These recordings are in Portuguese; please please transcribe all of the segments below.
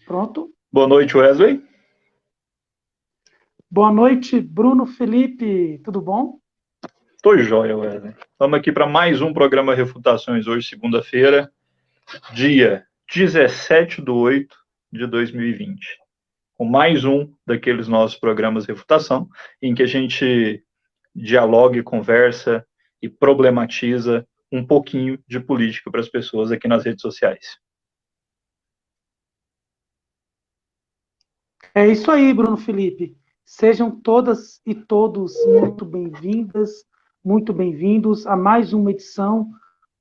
Pronto. Boa noite, Wesley. Boa noite, Bruno Felipe. Tudo bom? Tô joia, Wesley. Estamos aqui para mais um programa Refutações, hoje, segunda-feira, dia 17/8/2020. Com mais um daqueles nossos programas Refutação, em que a gente dialoga, conversa e problematiza um pouquinho de política para as pessoas aqui nas redes sociais. É isso aí, Bruno Felipe. Sejam todas e todos muito bem-vindas, muito bem-vindos a mais uma edição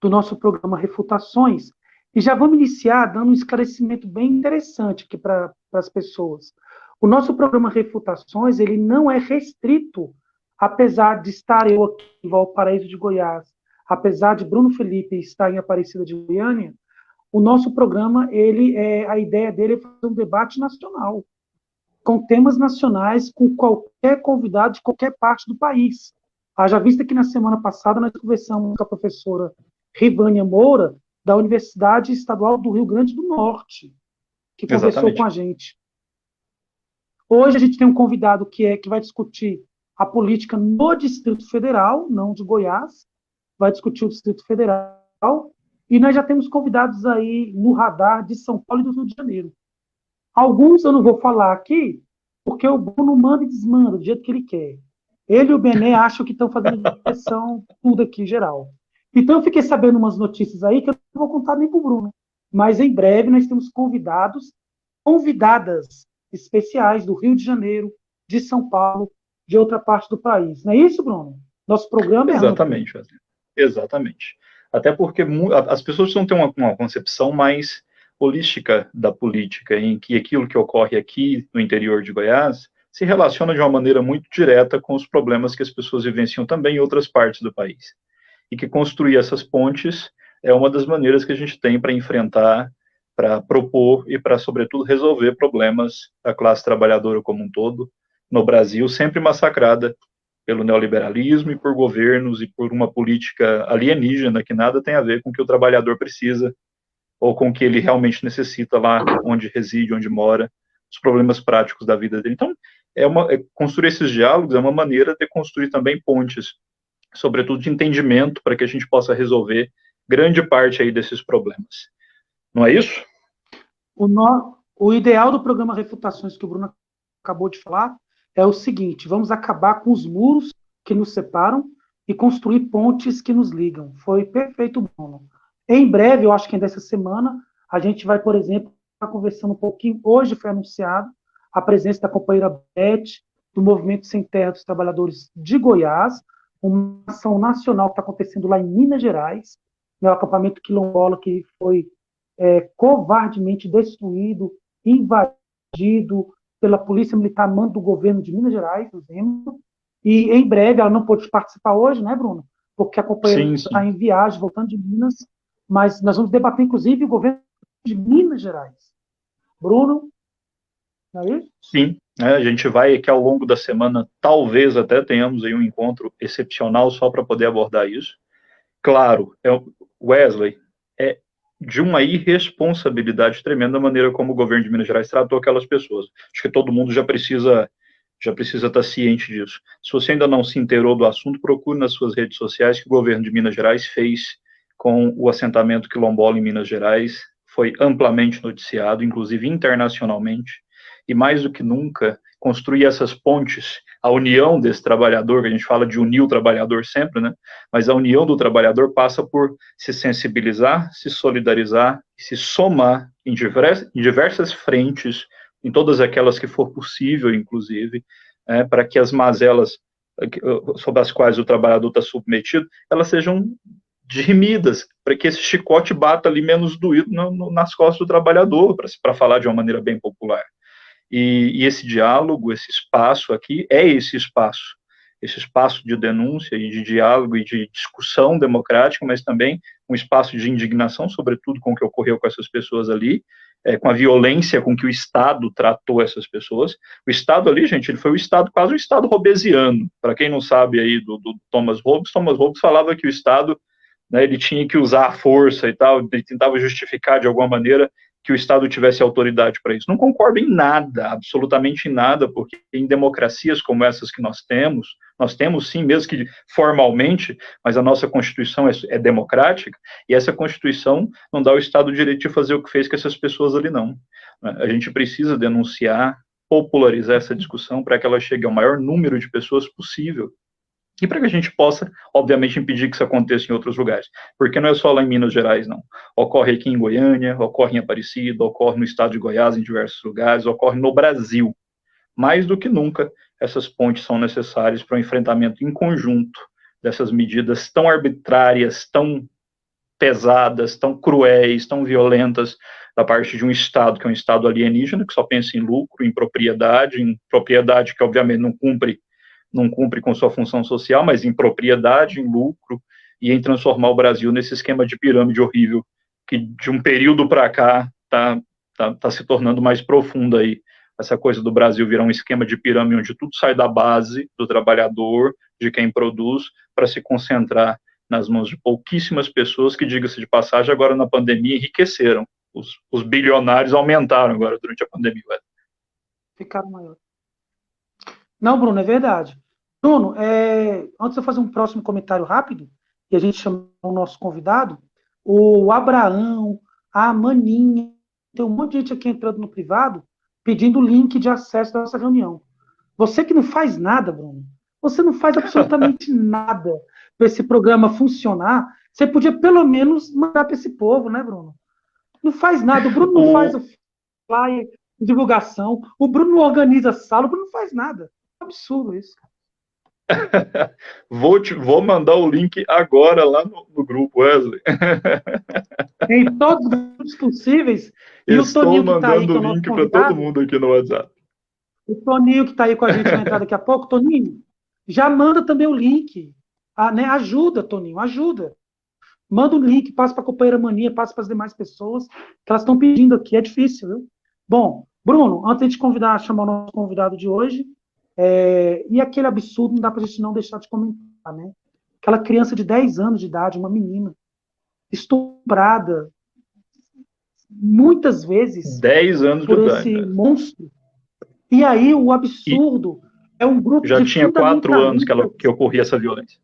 do nosso programa Refutações. E já vamos iniciar dando um esclarecimento bem interessante aqui para as pessoas. O nosso programa Refutações, ele não é restrito, apesar de estar eu aqui em Valparaíso de Goiás, apesar de Bruno Felipe estar em Aparecida de Goiânia, o nosso programa, a ideia dele é fazer um debate nacional, com temas nacionais, com qualquer convidado de qualquer parte do país. Haja vista que na semana passada nós conversamos com a professora Rivânia Moura, da Universidade Estadual do Rio Grande do Norte, que conversou com Exatamente. a gente. Hoje a gente tem um convidado que vai discutir a política no Distrito Federal, não de Goiás, vai discutir o Distrito Federal, e nós já temos convidados aí no radar de São Paulo e do Rio de Janeiro. Alguns eu não vou falar aqui, porque o Bruno manda e desmanda do jeito que ele quer. Ele e o Bené acham que estão fazendo direção tudo aqui em geral. Então eu fiquei sabendo umas notícias aí que eu não vou contar nem para o Bruno. Mas em breve nós temos convidadas especiais do Rio de Janeiro, de São Paulo, de outra parte do país. Não é isso, Bruno? Nosso programa é amplo. Exatamente, Wesley. Exatamente. Até porque as pessoas precisam ter uma concepção mais holística da política, em que aquilo que ocorre aqui no interior de Goiás se relaciona de uma maneira muito direta com os problemas que as pessoas vivenciam também em outras partes do país. E que construir essas pontes é uma das maneiras que a gente tem para enfrentar, para propor e para, sobretudo, resolver problemas da classe trabalhadora como um todo, no Brasil, sempre massacrada pelo neoliberalismo e por governos e por uma política alienígena que nada tem a ver com o que o trabalhador precisa ou com o que ele realmente necessita lá onde reside, onde mora, os problemas práticos da vida dele. Então, construir esses diálogos é uma maneira de construir também pontes, sobretudo de entendimento, para que a gente possa resolver grande parte aí desses problemas. Não é isso? O ideal do programa Refutações que o Bruno acabou de falar é o seguinte: vamos acabar com os muros que nos separam e construir pontes que nos ligam. Foi perfeito, Bruno. Em breve, eu acho que ainda essa semana, a gente vai, por exemplo, estar conversando um pouquinho. Hoje foi anunciado a presença da companheira Beth, do Movimento Sem Terra dos Trabalhadores de Goiás, uma ação nacional que está acontecendo lá em Minas Gerais, no acampamento quilombola que foi covardemente destruído, invadido pela Polícia Militar, mando do governo de Minas Gerais, por exemplo, e em breve, ela não pôde participar hoje, né, Bruno? Porque a companheira Sim, está sim. em viagem, voltando de Minas, mas nós vamos debater, inclusive, o governo de Minas Gerais. Bruno, não é isso? Sim, a gente vai aqui ao longo da semana, talvez até tenhamos aí um encontro excepcional só para poder abordar isso. Claro, Wesley, é de uma irresponsabilidade tremenda a maneira como o governo de Minas Gerais tratou aquelas pessoas. Acho que todo mundo já precisa estar ciente disso. Se você ainda não se inteirou do assunto, procure nas suas redes sociais que o governo de Minas Gerais fez com o assentamento quilombola em Minas Gerais. Foi amplamente noticiado, inclusive internacionalmente, e mais do que nunca, construir essas pontes, a união desse trabalhador, que a gente fala de unir o trabalhador sempre, né? Mas a união do trabalhador passa por se sensibilizar, se solidarizar, se somar em diversas frentes, em todas aquelas que for possível, inclusive, para que as mazelas sobre as quais o trabalhador está submetido, elas sejam dirimidas, para que esse chicote bata ali menos doído nas costas do trabalhador, para falar de uma maneira bem popular. E esse diálogo, esse espaço aqui, é esse espaço de denúncia e de diálogo e de discussão democrática, mas também um espaço de indignação, sobretudo com o que ocorreu com essas pessoas ali, com a violência com que o Estado tratou essas pessoas. O Estado ali, gente, ele foi o Estado, quase um Estado robesiano. Para quem não sabe aí do Thomas Hobbes falava que o Estado, né, ele tinha que usar a força e tal, ele tentava justificar de alguma maneira que o Estado tivesse autoridade para isso. Não concordo em nada, absolutamente em nada, porque em democracias como essas que nós temos sim, mesmo que formalmente, mas a nossa Constituição é democrática, e essa Constituição não dá ao Estado o direito de fazer o que fez com essas pessoas ali, não. A gente precisa denunciar, popularizar essa discussão para que ela chegue ao maior número de pessoas possível. E para que a gente possa, obviamente, impedir que isso aconteça em outros lugares. Porque não é só lá em Minas Gerais, não. Ocorre aqui em Goiânia, ocorre em Aparecida, ocorre no estado de Goiás, em diversos lugares, ocorre no Brasil. Mais do que nunca, essas pontes são necessárias para o enfrentamento em conjunto dessas medidas tão arbitrárias, tão pesadas, tão cruéis, tão violentas da parte de um Estado, que é um Estado alienígena, que só pensa em lucro, em propriedade que, obviamente, não cumpre com sua função social, mas em propriedade, em lucro, e em transformar o Brasil nesse esquema de pirâmide horrível, que de um período para cá tá se tornando mais profundo aí. Essa coisa do Brasil virar um esquema de pirâmide onde tudo sai da base do trabalhador, de quem produz, para se concentrar nas mãos de pouquíssimas pessoas que, diga-se de passagem, agora na pandemia enriqueceram. Os bilionários aumentaram agora durante a pandemia. Ficaram maiores. Não, Bruno, é verdade. Bruno, antes de eu fazer um próximo comentário rápido, e a gente chama o nosso convidado, o Abraão, a Maninha, tem um monte de gente aqui entrando no privado, pedindo o link de acesso da nossa reunião. Você que não faz nada, Bruno, você não faz absolutamente nada para esse programa funcionar, você podia pelo menos mandar para esse povo, né, Bruno? Não faz nada, o Bruno não faz o flyer, divulgação, o Bruno não organiza a sala, o Bruno não faz nada. É absurdo isso, cara. Vou mandar o link agora lá no grupo, Wesley. Em todos os grupos possíveis. E estou o Toninho mandando o link para todo mundo aqui no WhatsApp. O Toninho que está aí com a gente vai entrar daqui a pouco. Toninho, já manda também o link. Né? Ajuda, Toninho, ajuda. Manda o link, passa para a companheira Mania, passa para as demais pessoas que elas estão pedindo aqui. É difícil, viu? Bom, Bruno, antes de chamar o nosso convidado de hoje, e aquele absurdo, não dá para a gente não deixar de comentar, né? Aquela criança de 10 anos de idade, uma menina, estuprada, muitas vezes 10 anos por de esse idade, né? monstro. E aí o absurdo é um grupo já de tinha 4 anos que ocorria essa violência.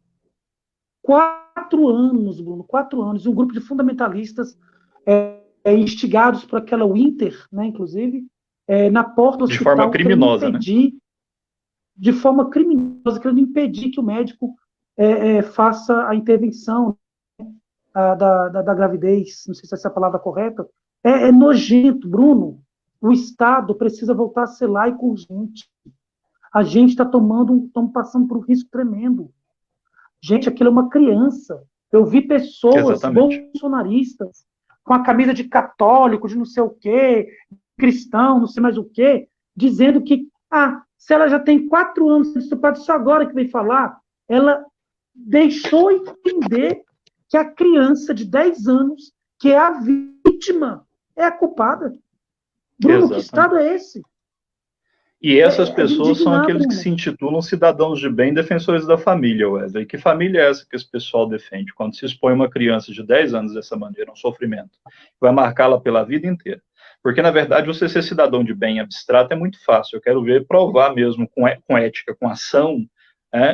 4 anos, Bruno, 4 anos. E um grupo de fundamentalistas instigados por aquela Winter, né, inclusive, na porta do hospital. De forma criminosa, impedir, né? De forma criminosa, querendo impedir que o médico faça a intervenção da gravidez. Não sei se essa é a palavra correta. É nojento, Bruno. O Estado precisa voltar a ser laico urgente. A gente está passando por um risco tremendo. Gente, aquilo é uma criança. Eu vi pessoas bolsonaristas com a camisa de católico, de não sei o quê, cristão, não sei mais o quê, dizendo que, se ela já tem 4 anos de estuprado, só agora que veio falar, ela deixou entender que a criança de 10 anos, que é a vítima, é a culpada. Bruno, exatamente. Que Estado é esse? E essas pessoas são aqueles que se intitulam cidadãos de bem, defensores da família, Wesley. Que família é essa que esse pessoal defende? Quando se expõe uma criança de 10 anos dessa maneira, um sofrimento, vai marcá-la pela vida inteira. Porque, na verdade, você ser cidadão de bem abstrato é muito fácil. Eu quero ver provar mesmo, com ética, com ação,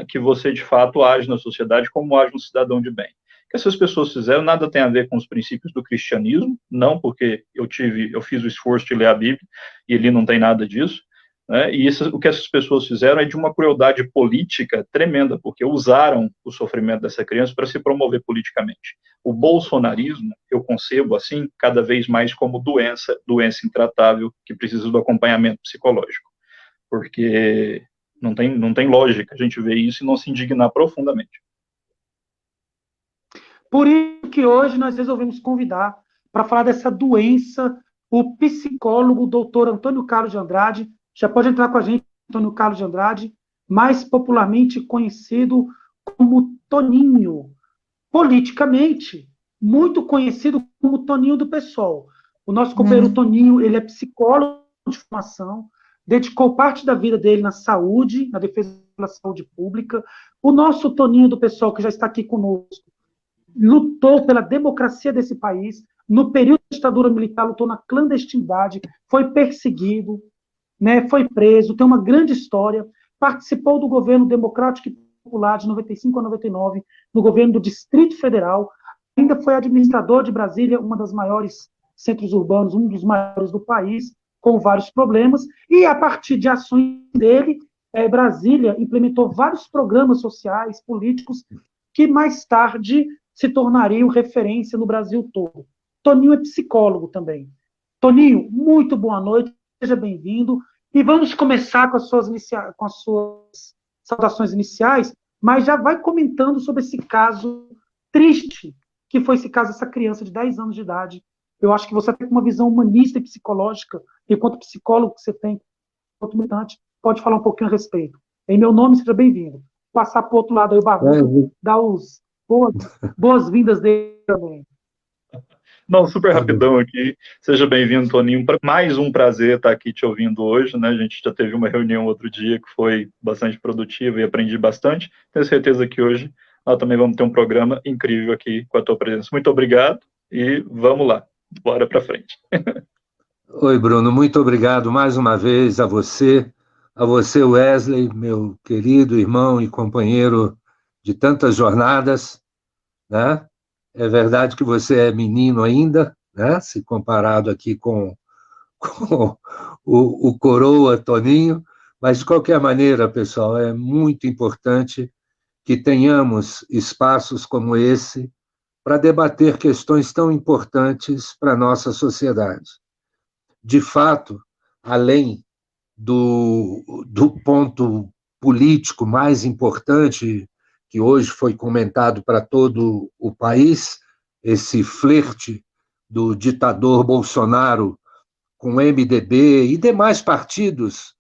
que você, de fato, age na sociedade como age um cidadão de bem. O que essas pessoas fizeram nada tem a ver com os princípios do cristianismo, não porque eu fiz o esforço de ler a Bíblia, e ali não tem nada disso. E o que essas pessoas fizeram é de uma crueldade política tremenda, porque usaram o sofrimento dessa criança para se promover politicamente. O bolsonarismo, eu concebo assim, cada vez mais como doença intratável, que precisa do acompanhamento psicológico. Porque não tem lógica a gente ver isso e não se indignar profundamente. Por isso que hoje nós resolvemos convidar para falar dessa doença o psicólogo doutor Antônio Carlos de Andrade. Já pode entrar com a gente, Antônio Carlos de Andrade, mais popularmente conhecido como Toninho. Politicamente, muito conhecido como Toninho do PSOL. O nosso companheiro Toninho, ele é psicólogo de formação, dedicou parte da vida dele na saúde, na defesa da saúde pública. O nosso Toninho do PSOL, que já está aqui conosco, lutou pela democracia desse país, no período da ditadura militar, lutou na clandestinidade, foi perseguido, né, foi preso, tem uma grande história, participou do governo democrático e popular de 95 a 99, no governo do Distrito Federal, ainda foi administrador de Brasília, uma das maiores centros urbanos, um dos maiores do país, com vários problemas, e a partir de ações dele, Brasília implementou vários programas sociais, políticos, que mais tarde se tornariam referência no Brasil todo. Toninho é psicólogo também. Toninho, muito boa noite, seja bem-vindo. E vamos começar com com as suas saudações iniciais, mas já vai comentando sobre esse caso triste, que foi esse caso dessa criança de 10 anos de idade. Eu acho que você tem uma visão humanista e psicológica, enquanto psicólogo que você tem, enquanto militante, pode falar um pouquinho a respeito. Em meu nome, seja bem-vindo. Passar para o outro lado aí, o Barroso, dar os boas-vindas dele também. Não, super rapidão aqui. Seja bem-vindo, Toninho. Mais um prazer estar aqui te ouvindo hoje, né? A gente já teve uma reunião outro dia que foi bastante produtiva e aprendi bastante. Tenho certeza que hoje nós também vamos ter um programa incrível aqui com a tua presença. Muito obrigado e vamos lá. Bora para frente. Oi, Bruno. Muito obrigado mais uma vez a você, Wesley, meu querido irmão e companheiro de tantas jornadas, né? É verdade que você é menino ainda, né? Se comparado aqui com o coroa Toninho, mas de qualquer maneira, pessoal, é muito importante que tenhamos espaços como esse para debater questões tão importantes para a nossa sociedade. De fato, além do ponto político mais importante, que hoje foi comentado para todo o país, esse flerte do ditador Bolsonaro com o MDB e demais partidos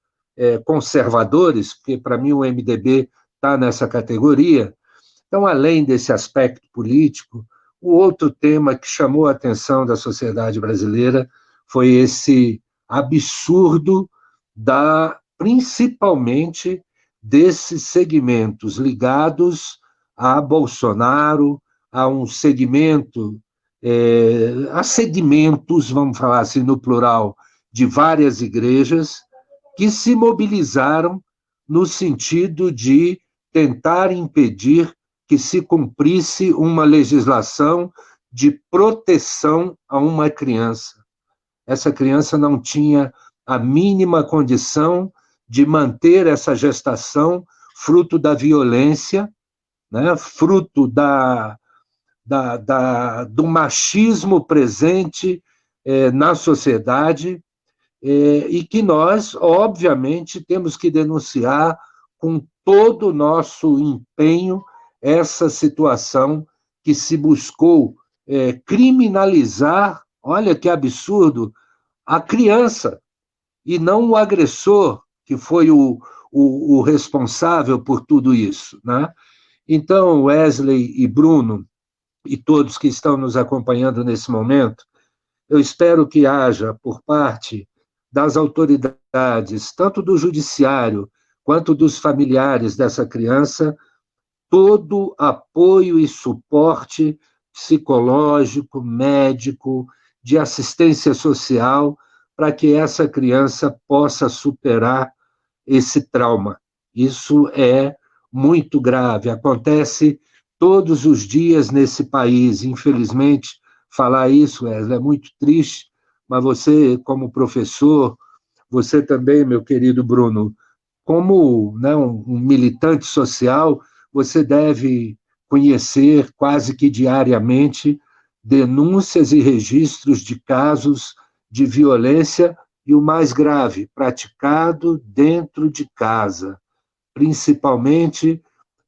conservadores, porque para mim o MDB está nessa categoria. Então, além desse aspecto político, o outro tema que chamou a atenção da sociedade brasileira foi esse absurdo principalmente desses segmentos ligados a Bolsonaro, a um segmento, a segmentos, vamos falar assim no plural, de várias igrejas que se mobilizaram no sentido de tentar impedir que se cumprisse uma legislação de proteção a uma criança. Essa criança não tinha a mínima condição de manter essa gestação, fruto da violência, né? Fruto do machismo presente na sociedade, e que nós, obviamente, temos que denunciar com todo o nosso empenho essa situação que se buscou criminalizar, olha que absurdo, a criança, e não o agressor, que foi o responsável por tudo isso, né? Então, Wesley e Bruno, e todos que estão nos acompanhando nesse momento, eu espero que haja, por parte das autoridades, tanto do judiciário quanto dos familiares dessa criança, todo apoio e suporte psicológico, médico, de assistência social, para que essa criança possa superar esse trauma. Isso é muito grave, acontece todos os dias nesse país. Infelizmente, falar isso é muito triste, mas você, como professor, você também, meu querido Bruno, como, né, um militante social, você deve conhecer quase que diariamente denúncias e registros de casos de violência, e o mais grave, praticado dentro de casa, principalmente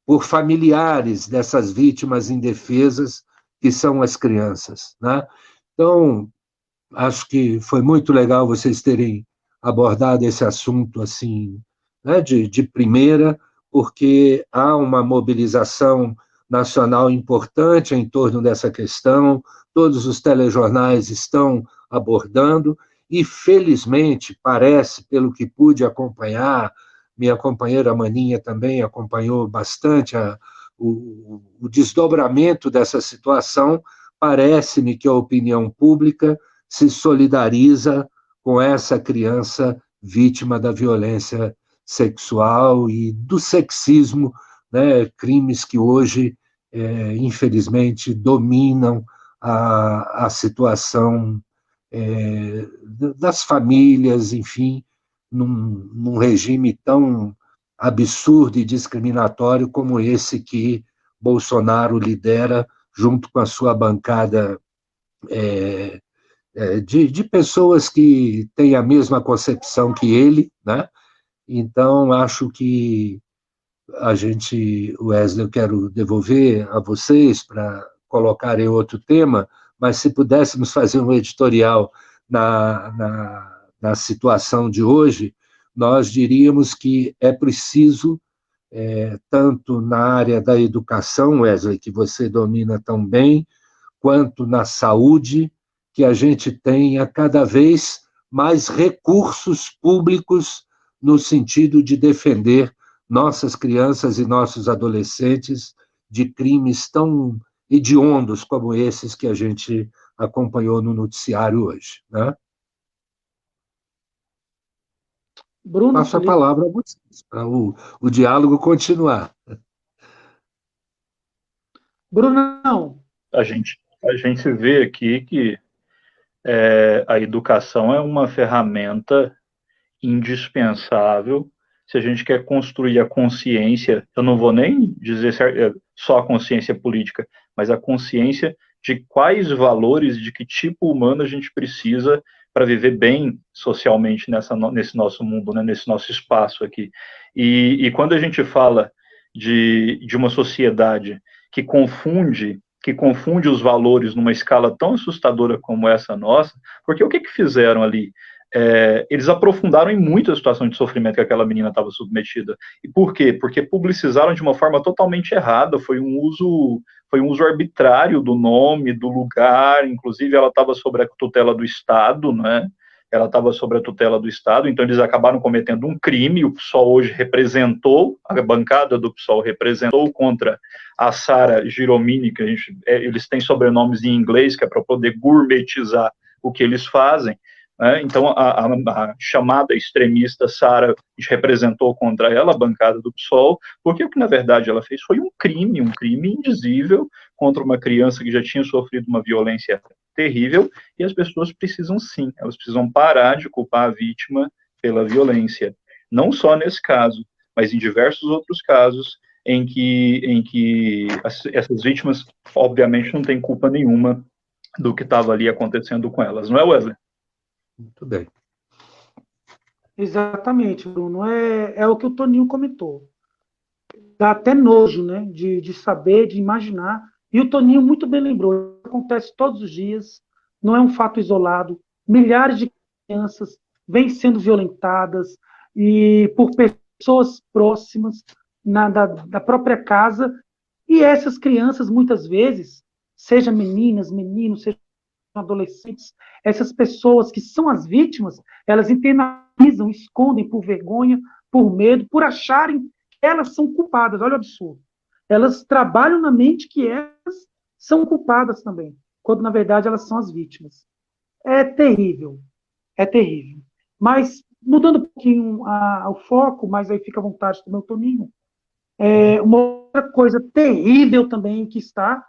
por familiares dessas vítimas indefesas, que são as crianças, né? Então, acho que foi muito legal vocês terem abordado esse assunto assim, né, de primeira, porque há uma mobilização nacional importante em torno dessa questão, todos os telejornais estão abordando, e felizmente, parece, pelo que pude acompanhar, minha companheira Maninha também acompanhou bastante o desdobramento dessa situação, parece-me que a opinião pública se solidariza com essa criança vítima da violência sexual e do sexismo, né, crimes que hoje, infelizmente, dominam a situação das famílias, enfim, num regime tão absurdo e discriminatório como esse que Bolsonaro lidera junto com a sua bancada de pessoas que têm a mesma concepção que ele, né? Então, acho que Wesley, eu quero devolver a vocês para colocar em outro tema, mas se pudéssemos fazer um editorial na situação de hoje, nós diríamos que é preciso, tanto na área da educação, Wesley, que você domina tão bem, quanto na saúde, que a gente tenha cada vez mais recursos públicos no sentido de defender nossas crianças e nossos adolescentes de crimes tão hediondos como esses que a gente acompanhou no noticiário hoje, né? Bruno, passo a palavra a vocês, para o diálogo continuar. Brunão. A gente vê aqui que a educação é uma ferramenta indispensável se a gente quer construir a consciência. Eu não vou nem dizer só a consciência política, mas a consciência de quais valores, de que tipo humano a gente precisa para viver bem socialmente nesse nosso mundo, né, nesse nosso espaço aqui. E quando a gente fala de uma sociedade que confunde os valores numa escala tão assustadora como essa nossa, porque o que fizeram ali? Eles aprofundaram em muito a situação de sofrimento que aquela menina estava submetida. E por quê? Porque publicizaram de uma forma totalmente errada, foi um uso arbitrário do nome, do lugar, inclusive ela estava sob a tutela do Estado, né? Ela estava sob a tutela do Estado, então eles acabaram cometendo um crime. O PSOL hoje representou, a bancada do PSOL representou contra a Sara Giromini, que eles têm sobrenomes em inglês, que é para poder gourmetizar o que eles fazem. Então, a chamada extremista Sara representou contra ela a bancada do PSOL, porque o que, na verdade, ela fez foi um crime indizível contra uma criança que já tinha sofrido uma violência terrível, e as pessoas precisam, sim, elas precisam parar de culpar a vítima pela violência. Não só nesse caso, mas em diversos outros casos em que essas vítimas, obviamente, não têm culpa nenhuma do que estava ali acontecendo com elas. Não é, Wesley? Muito bem. Exatamente, Bruno. É o que o Toninho comentou. Dá até nojo, né, de saber, de imaginar. E o Toninho muito bem lembrou. Acontece todos os dias, não é um fato isolado. Milhares de crianças vêm sendo violentadas e por pessoas próximas da própria casa. E essas crianças, muitas vezes, seja meninas, meninos, seja adolescentes, essas pessoas que são as vítimas, elas internalizam, escondem por vergonha, por medo, por acharem que elas são culpadas. Olha o absurdo. Elas trabalham na mente que elas são culpadas também, quando na verdade elas são as vítimas. É terrível, é terrível. Mas, mudando um pouquinho o foco, mas aí fica à vontade do meu Toninho, uma outra coisa terrível também que está,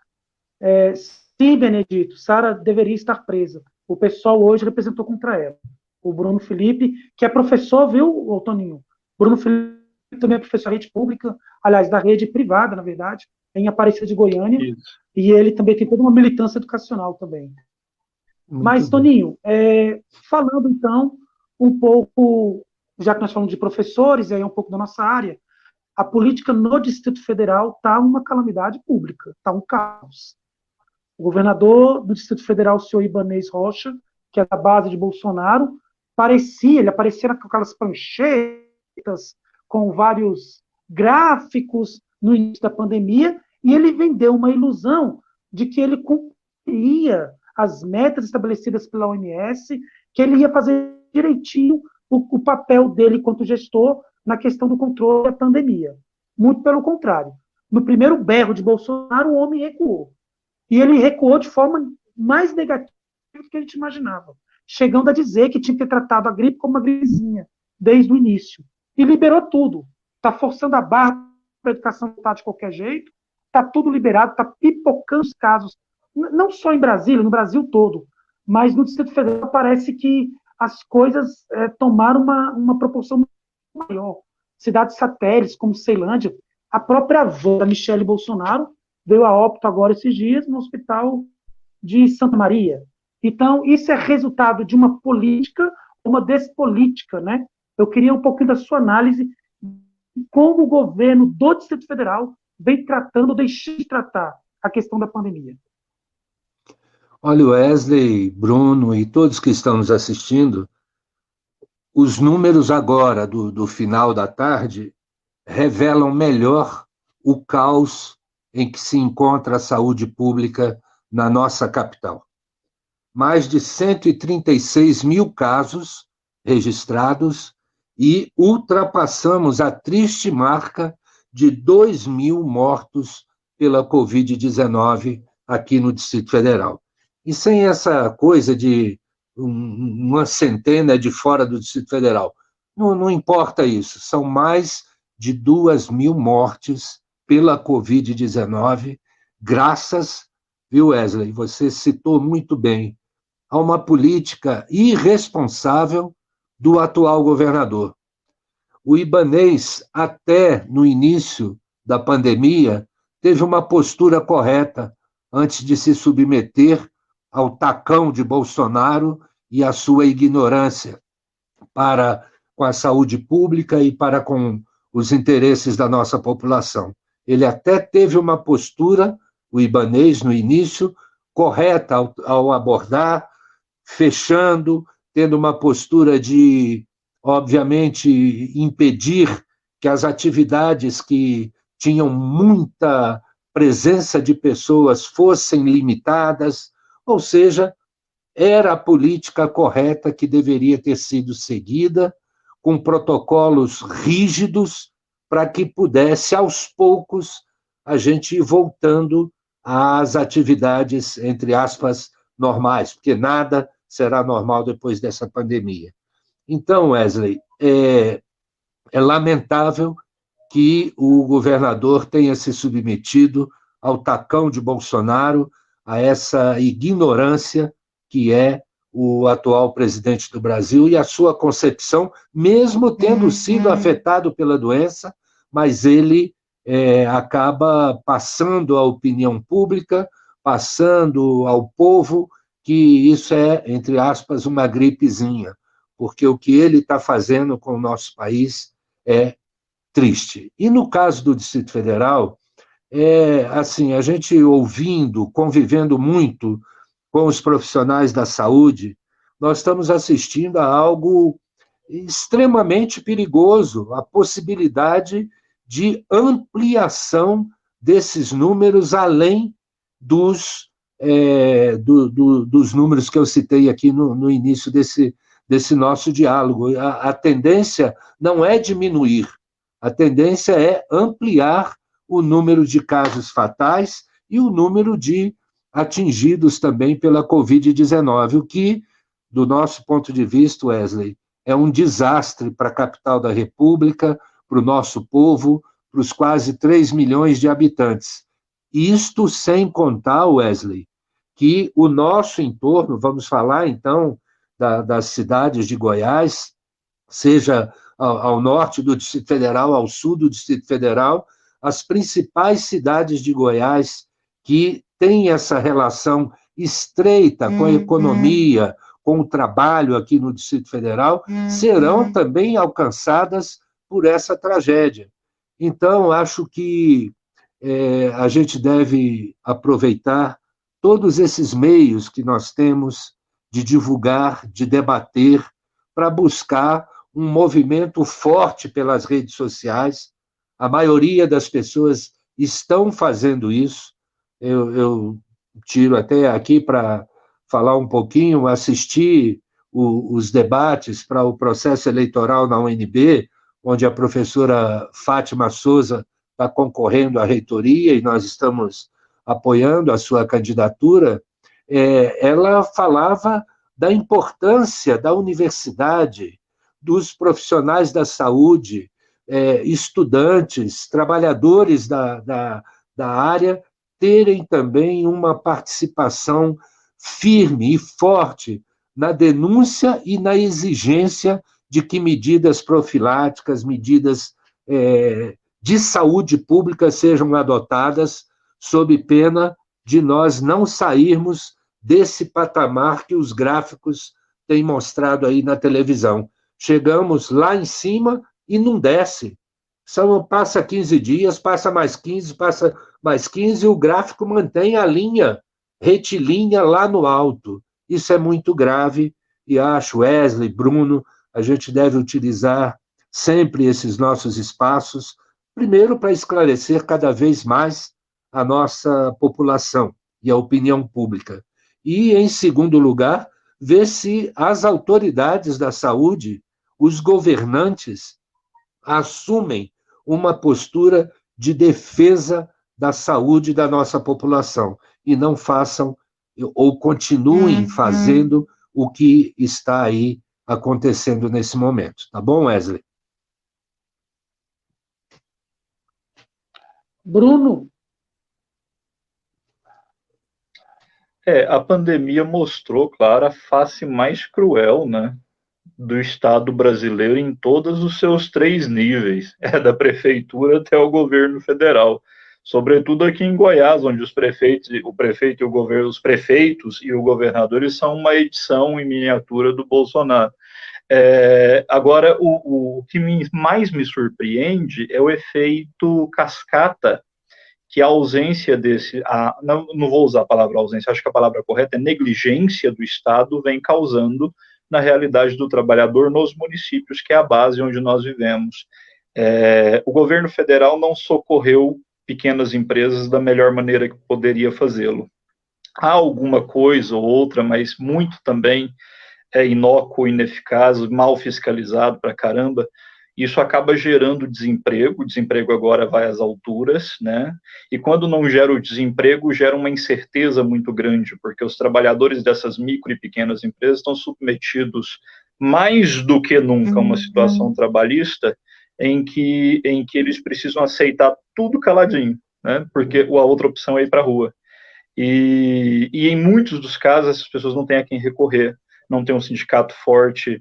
sim, Benedito, Sara deveria estar presa. O pessoal hoje representou contra ela. O Bruno Felipe, que é professor, viu, Toninho? Bruno Felipe também é professor da rede pública, aliás, da rede privada, na verdade, em Aparecida de Goiânia. Isso. E ele também tem toda uma militância educacional também. Mas, Toninho, falando então um pouco, já que nós falamos de professores, e aí um pouco da nossa área, a política no Distrito Federal está uma calamidade pública, está um caos. O governador do Distrito Federal, o senhor Ibanez Rocha, que é da base de Bolsonaro, ele aparecia com aquelas pranchetas, com vários gráficos no início da pandemia, e ele vendeu uma ilusão de que ele cumpria as metas estabelecidas pela OMS, que ele ia fazer direitinho o papel dele enquanto gestor na questão do controle da pandemia. Muito pelo contrário. No primeiro berro de Bolsonaro, o homem recuou. E ele recuou de forma mais negativa do que a gente imaginava, chegando a dizer que tinha que ter tratado a gripe como uma gripezinha, desde o início. E liberou tudo. Está forçando a barra para a educação voltar de qualquer jeito, está tudo liberado, está pipocando os casos, não só em Brasília, no Brasil todo, mas no Distrito Federal parece que as coisas tomaram uma proporção maior. Cidades satélites, como Ceilândia, a própria avó da Michele Bolsonaro veio a óbito agora esses dias no hospital de Santa Maria. Então, isso é resultado de uma política, uma despolítica, né? Eu queria um pouquinho da sua análise de como o governo do Distrito Federal vem tratando, deixando de tratar a questão da pandemia. Olha, Wesley, Bruno e todos que estão nos assistindo, os números agora do final da tarde revelam melhor o caos em que se encontra a saúde pública na nossa capital. Mais de 136 mil casos registrados e ultrapassamos a triste marca de 2 mil mortos pela Covid-19 aqui no Distrito Federal. E sem essa coisa de uma centena de fora do Distrito Federal. Não importa isso, são mais de 2 mil mortes pela Covid-19, graças, viu, Wesley, você citou muito bem, a uma política irresponsável do atual governador. O Ibanez, até no início da pandemia, teve uma postura correta antes de se submeter ao tacão de Bolsonaro e à sua ignorância para com a saúde pública e para com os interesses da nossa população. Ele até teve uma postura, o Ibanez, no início, correta ao abordar, fechando, tendo uma postura de, obviamente, impedir que as atividades que tinham muita presença de pessoas fossem limitadas, ou seja, era a política correta que deveria ter sido seguida, com protocolos rígidos, para que pudesse, aos poucos, a gente ir voltando às atividades, entre aspas, normais, porque nada será normal depois dessa pandemia. Então, Wesley, é lamentável que o governador tenha se submetido ao tacão de Bolsonaro, a essa ignorância que é o atual presidente do Brasil e a sua concepção, mesmo tendo sido afetado pela doença, mas ele acaba passando à opinião pública, passando ao povo, que isso é, entre aspas, uma gripezinha, porque o que ele está fazendo com o nosso país é triste. E no caso do Distrito Federal, assim, a gente ouvindo, convivendo muito com os profissionais da saúde, nós estamos assistindo a algo extremamente perigoso, a possibilidade de ampliação desses números além dos números que eu citei aqui no início desse nosso diálogo. A tendência não é diminuir, a tendência é ampliar o número de casos fatais e o número de atingidos também pela Covid-19, o que, do nosso ponto de vista, Wesley, é um desastre para a capital da República, para o nosso povo, para os quase 3 milhões de habitantes. Isto sem contar, Wesley, que o nosso entorno, vamos falar então das cidades de Goiás, seja ao norte do Distrito Federal, ao sul do Distrito Federal, as principais cidades de Goiás que têm essa relação estreita com a economia, com o trabalho aqui no Distrito Federal, serão também alcançadas por essa tragédia. Então, acho que a gente deve aproveitar todos esses meios que nós temos de divulgar, de debater, para buscar um movimento forte pelas redes sociais. A maioria das pessoas estão fazendo isso. Eu tiro até aqui para falar um pouquinho, assistir os debates para o processo eleitoral na UNB, onde a professora Fátima Souza está concorrendo à reitoria e nós estamos apoiando a sua candidatura, ela falava da importância da universidade, dos profissionais da saúde, estudantes, trabalhadores da área, terem também uma participação firme e forte na denúncia e na exigência de que medidas profiláticas, medidas de saúde pública sejam adotadas, sob pena de nós não sairmos desse patamar que os gráficos têm mostrado aí na televisão. Chegamos lá em cima e não desce. Passa 15 dias, passa mais 15, passa mais 15, e o gráfico mantém a linha retilínea lá no alto. Isso é muito grave, e acho, Wesley, Bruno, a gente deve utilizar sempre esses nossos espaços, primeiro para esclarecer cada vez mais a nossa população e a opinião pública. E, em segundo lugar, ver se as autoridades da saúde, os governantes, assumem uma postura de defesa da saúde da nossa população e não façam ou continuem fazendo o que está aí acontecendo nesse momento. Tá bom, Wesley? Bruno? A pandemia mostrou, claro, a face mais cruel, né, do Estado brasileiro em todos os seus 3 níveis, da prefeitura até o governo federal. Sobretudo aqui em Goiás, onde os prefeitos e o governador são uma edição em miniatura do Bolsonaro. Agora, o que mais me surpreende é o efeito cascata que a ausência não vou usar a palavra ausência, acho que a palavra correta é negligência do Estado vem causando na realidade do trabalhador nos municípios, que é a base onde nós vivemos. O governo federal não socorreu pequenas empresas da melhor maneira que poderia fazê-lo. Há alguma coisa ou outra, mas muito também inócuo, ineficaz, mal fiscalizado para caramba. Isso acaba gerando desemprego, o desemprego agora vai às alturas, né? E quando não gera o desemprego, gera uma incerteza muito grande, porque os trabalhadores dessas micro e pequenas empresas estão submetidos mais do que nunca a uma situação trabalhista em que eles precisam aceitar tudo caladinho, né? Porque a outra opção é ir para a rua. E em muitos dos casos, essas pessoas não têm a quem recorrer, não tem um sindicato forte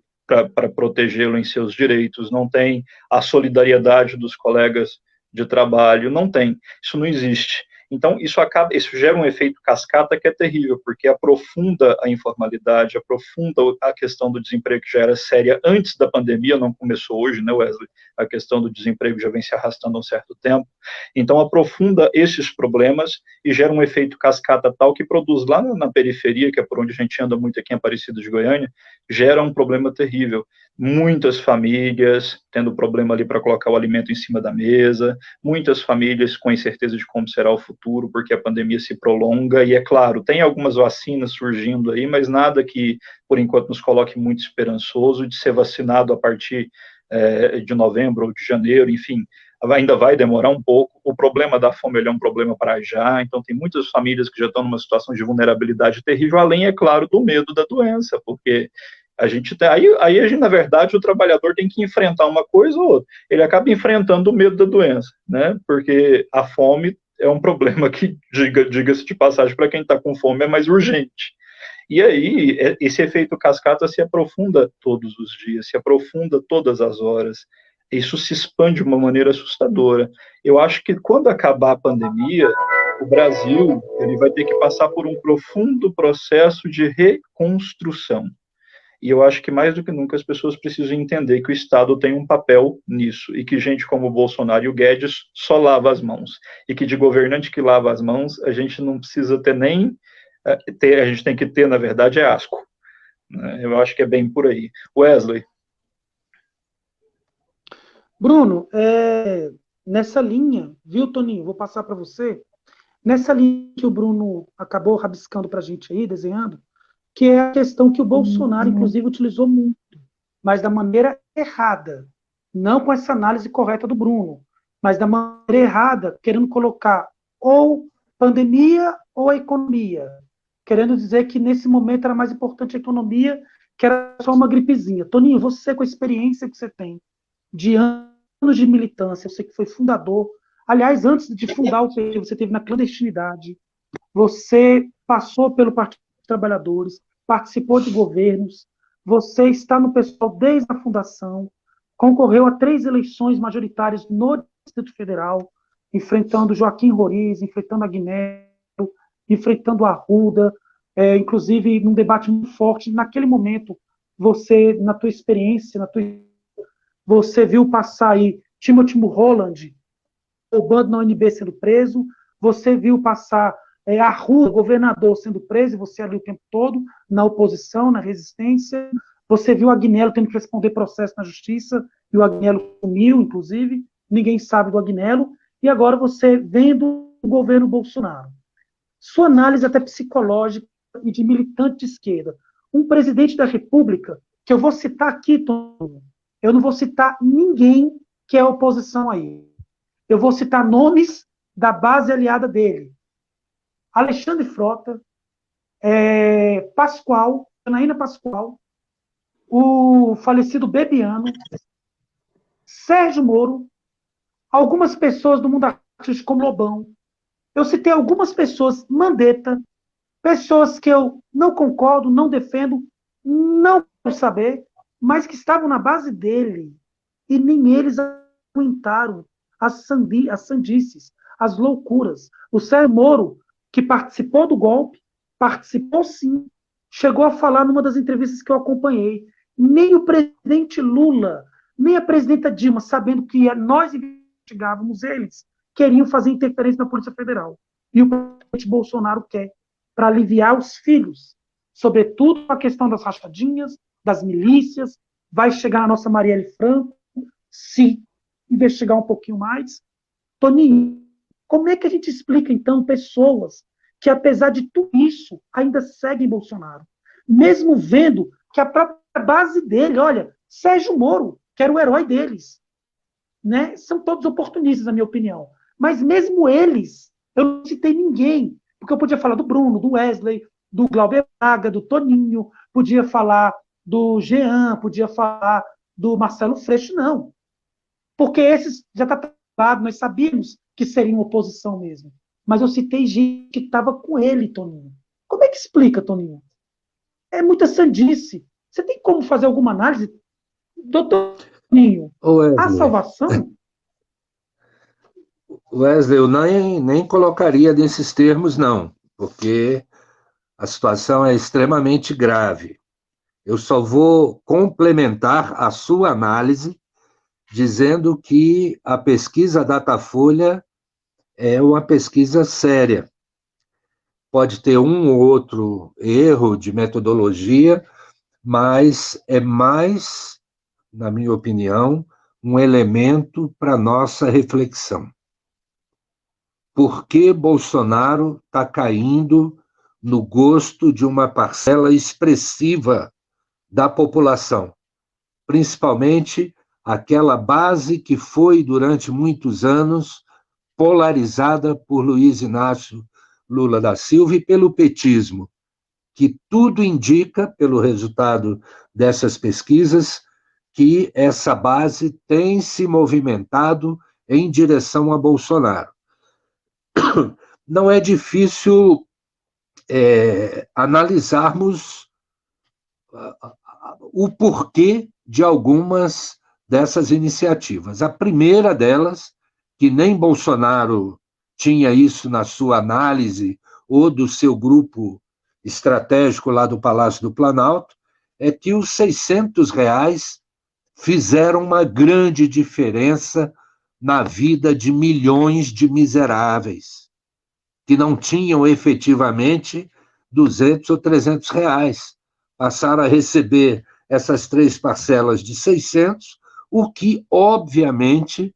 para protegê-lo em seus direitos, não tem a solidariedade dos colegas de trabalho, não tem, isso não existe. Então, isso gera um efeito cascata que é terrível, porque aprofunda a informalidade, aprofunda a questão do desemprego, que já era séria antes da pandemia, não começou hoje, né, Wesley? A questão do desemprego já vem se arrastando há um certo tempo. Então, aprofunda esses problemas e gera um efeito cascata tal que produz lá na periferia, que é por onde a gente anda muito aqui em Aparecida de Goiânia, gera um problema terrível. Muitas famílias tendo problema ali para colocar o alimento em cima da mesa, muitas famílias com incerteza de como será o futuro, porque a pandemia se prolonga, e é claro, tem algumas vacinas surgindo aí, mas nada que, por enquanto, nos coloque muito esperançoso de ser vacinado a partir de novembro ou de janeiro, enfim, ainda vai demorar um pouco. O problema da fome é um problema para já, então tem muitas famílias que já estão numa situação de vulnerabilidade terrível, além, é claro, do medo da doença, porque a gente na verdade, o trabalhador tem que enfrentar uma coisa ou outra. Ele acaba enfrentando o medo da doença, né? Porque a fome é um problema que, diga-se de passagem, para quem está com fome é mais urgente. E aí, esse efeito cascata se aprofunda todos os dias, se aprofunda todas as horas. Isso se expande de uma maneira assustadora. Eu acho que quando acabar a pandemia, o Brasil ele vai ter que passar por um profundo processo de reconstrução. E eu acho que mais do que nunca as pessoas precisam entender que o Estado tem um papel nisso e que gente como o Bolsonaro e o Guedes só lava as mãos. E que de governante que lava as mãos, a gente não precisa ter nem... a gente tem que ter, na verdade, asco. Eu acho que é bem por aí. Wesley. Bruno, nessa linha, viu, Toninho? Vou passar para você. Nessa linha que o Bruno acabou rabiscando para a gente aí, desenhando, que é a questão que o Bolsonaro, inclusive, utilizou muito, mas da maneira errada. Não com essa análise correta do Bruno, mas da maneira errada, querendo colocar ou pandemia ou a economia? Querendo dizer que nesse momento era mais importante a economia, que era só uma gripezinha. Toninho, você com a experiência que você tem de anos de militância, eu sei que foi fundador. Aliás, antes de fundar o PT, você teve na clandestinidade, você passou pelo Partido dos Trabalhadores, participou de governos, você está no pessoal desde a fundação, concorreu a 3 eleições majoritárias no Distrito Federal, enfrentando Joaquim Roriz, enfrentando Agnello, enfrentando a Arruda, inclusive num debate muito forte. Naquele momento, você, na tua experiência, você viu passar aí Timothy Mulholland, roubando na UNB sendo preso, você viu passar Arruda, governador, sendo preso, e você ali o tempo todo, na oposição, na resistência. Você viu Agnello tendo que responder processo na justiça, e o Agnello sumiu, inclusive, ninguém sabe do Agnello, e agora você vendo o governo Bolsonaro. Sua análise até psicológica e de militante de esquerda. Um presidente da República, que eu vou citar aqui, Tom, eu não vou citar ninguém que é oposição a ele. Eu vou citar nomes da base aliada dele. Alexandre Frota, Pascoal, Janaína Pascoal, o falecido Bebiano, Sérgio Moro, algumas pessoas do mundo artístico como Lobão. Eu citei algumas pessoas, Mandetta, pessoas que eu não concordo, não defendo, não quero saber, mas que estavam na base dele. E nem eles aguentaram as sandices, as loucuras. O Sérgio Moro, que participou do golpe, participou sim, chegou a falar numa das entrevistas que eu acompanhei. Nem o presidente Lula, nem a presidenta Dilma, sabendo que nós investigávamos eles, queriam fazer interferência na Polícia Federal. E o presidente Bolsonaro quer, para aliviar os filhos, sobretudo a questão das rachadinhas, das milícias, vai chegar a nossa Marielle Franco, se investigar um pouquinho mais. Toninho, como é que a gente explica, então, pessoas que, apesar de tudo isso, ainda seguem Bolsonaro? Mesmo vendo que a própria base dele, olha, Sérgio Moro, que era o herói deles, né? São todos oportunistas, na minha opinião. Mas mesmo eles, eu não citei ninguém, porque eu podia falar do Bruno, do Wesley, do Glauber Braga, do Toninho, podia falar do Jean, podia falar do Marcelo Freixo, não. Porque esses já está travado, nós sabíamos que seriam oposição mesmo. Mas eu citei gente que estava com ele, Toninho. Como é que explica, Toninho? É muita sandice. Você tem como fazer alguma análise? Doutor Toninho, a salvação? Wesley, eu nem colocaria nesses termos, não, porque a situação é extremamente grave. Eu só vou complementar a sua análise dizendo que a pesquisa Datafolha é uma pesquisa séria. Pode ter um ou outro erro de metodologia, mas é mais, na minha opinião, um elemento para nossa reflexão. Por que Bolsonaro está caindo no gosto de uma parcela expressiva da população, principalmente aquela base que foi, durante muitos anos, polarizada por Luiz Inácio Lula da Silva e pelo petismo, que tudo indica, pelo resultado dessas pesquisas, que essa base tem se movimentado em direção a Bolsonaro. Não é difícil analisarmos o porquê de algumas dessas iniciativas. A primeira delas, que nem Bolsonaro tinha isso na sua análise ou do seu grupo estratégico lá do Palácio do Planalto, é que os R$600 fizeram uma grande diferença na vida de milhões de miseráveis, que não tinham efetivamente 200 ou R$300. Passaram a receber essas 3 parcelas de 600, o que, obviamente,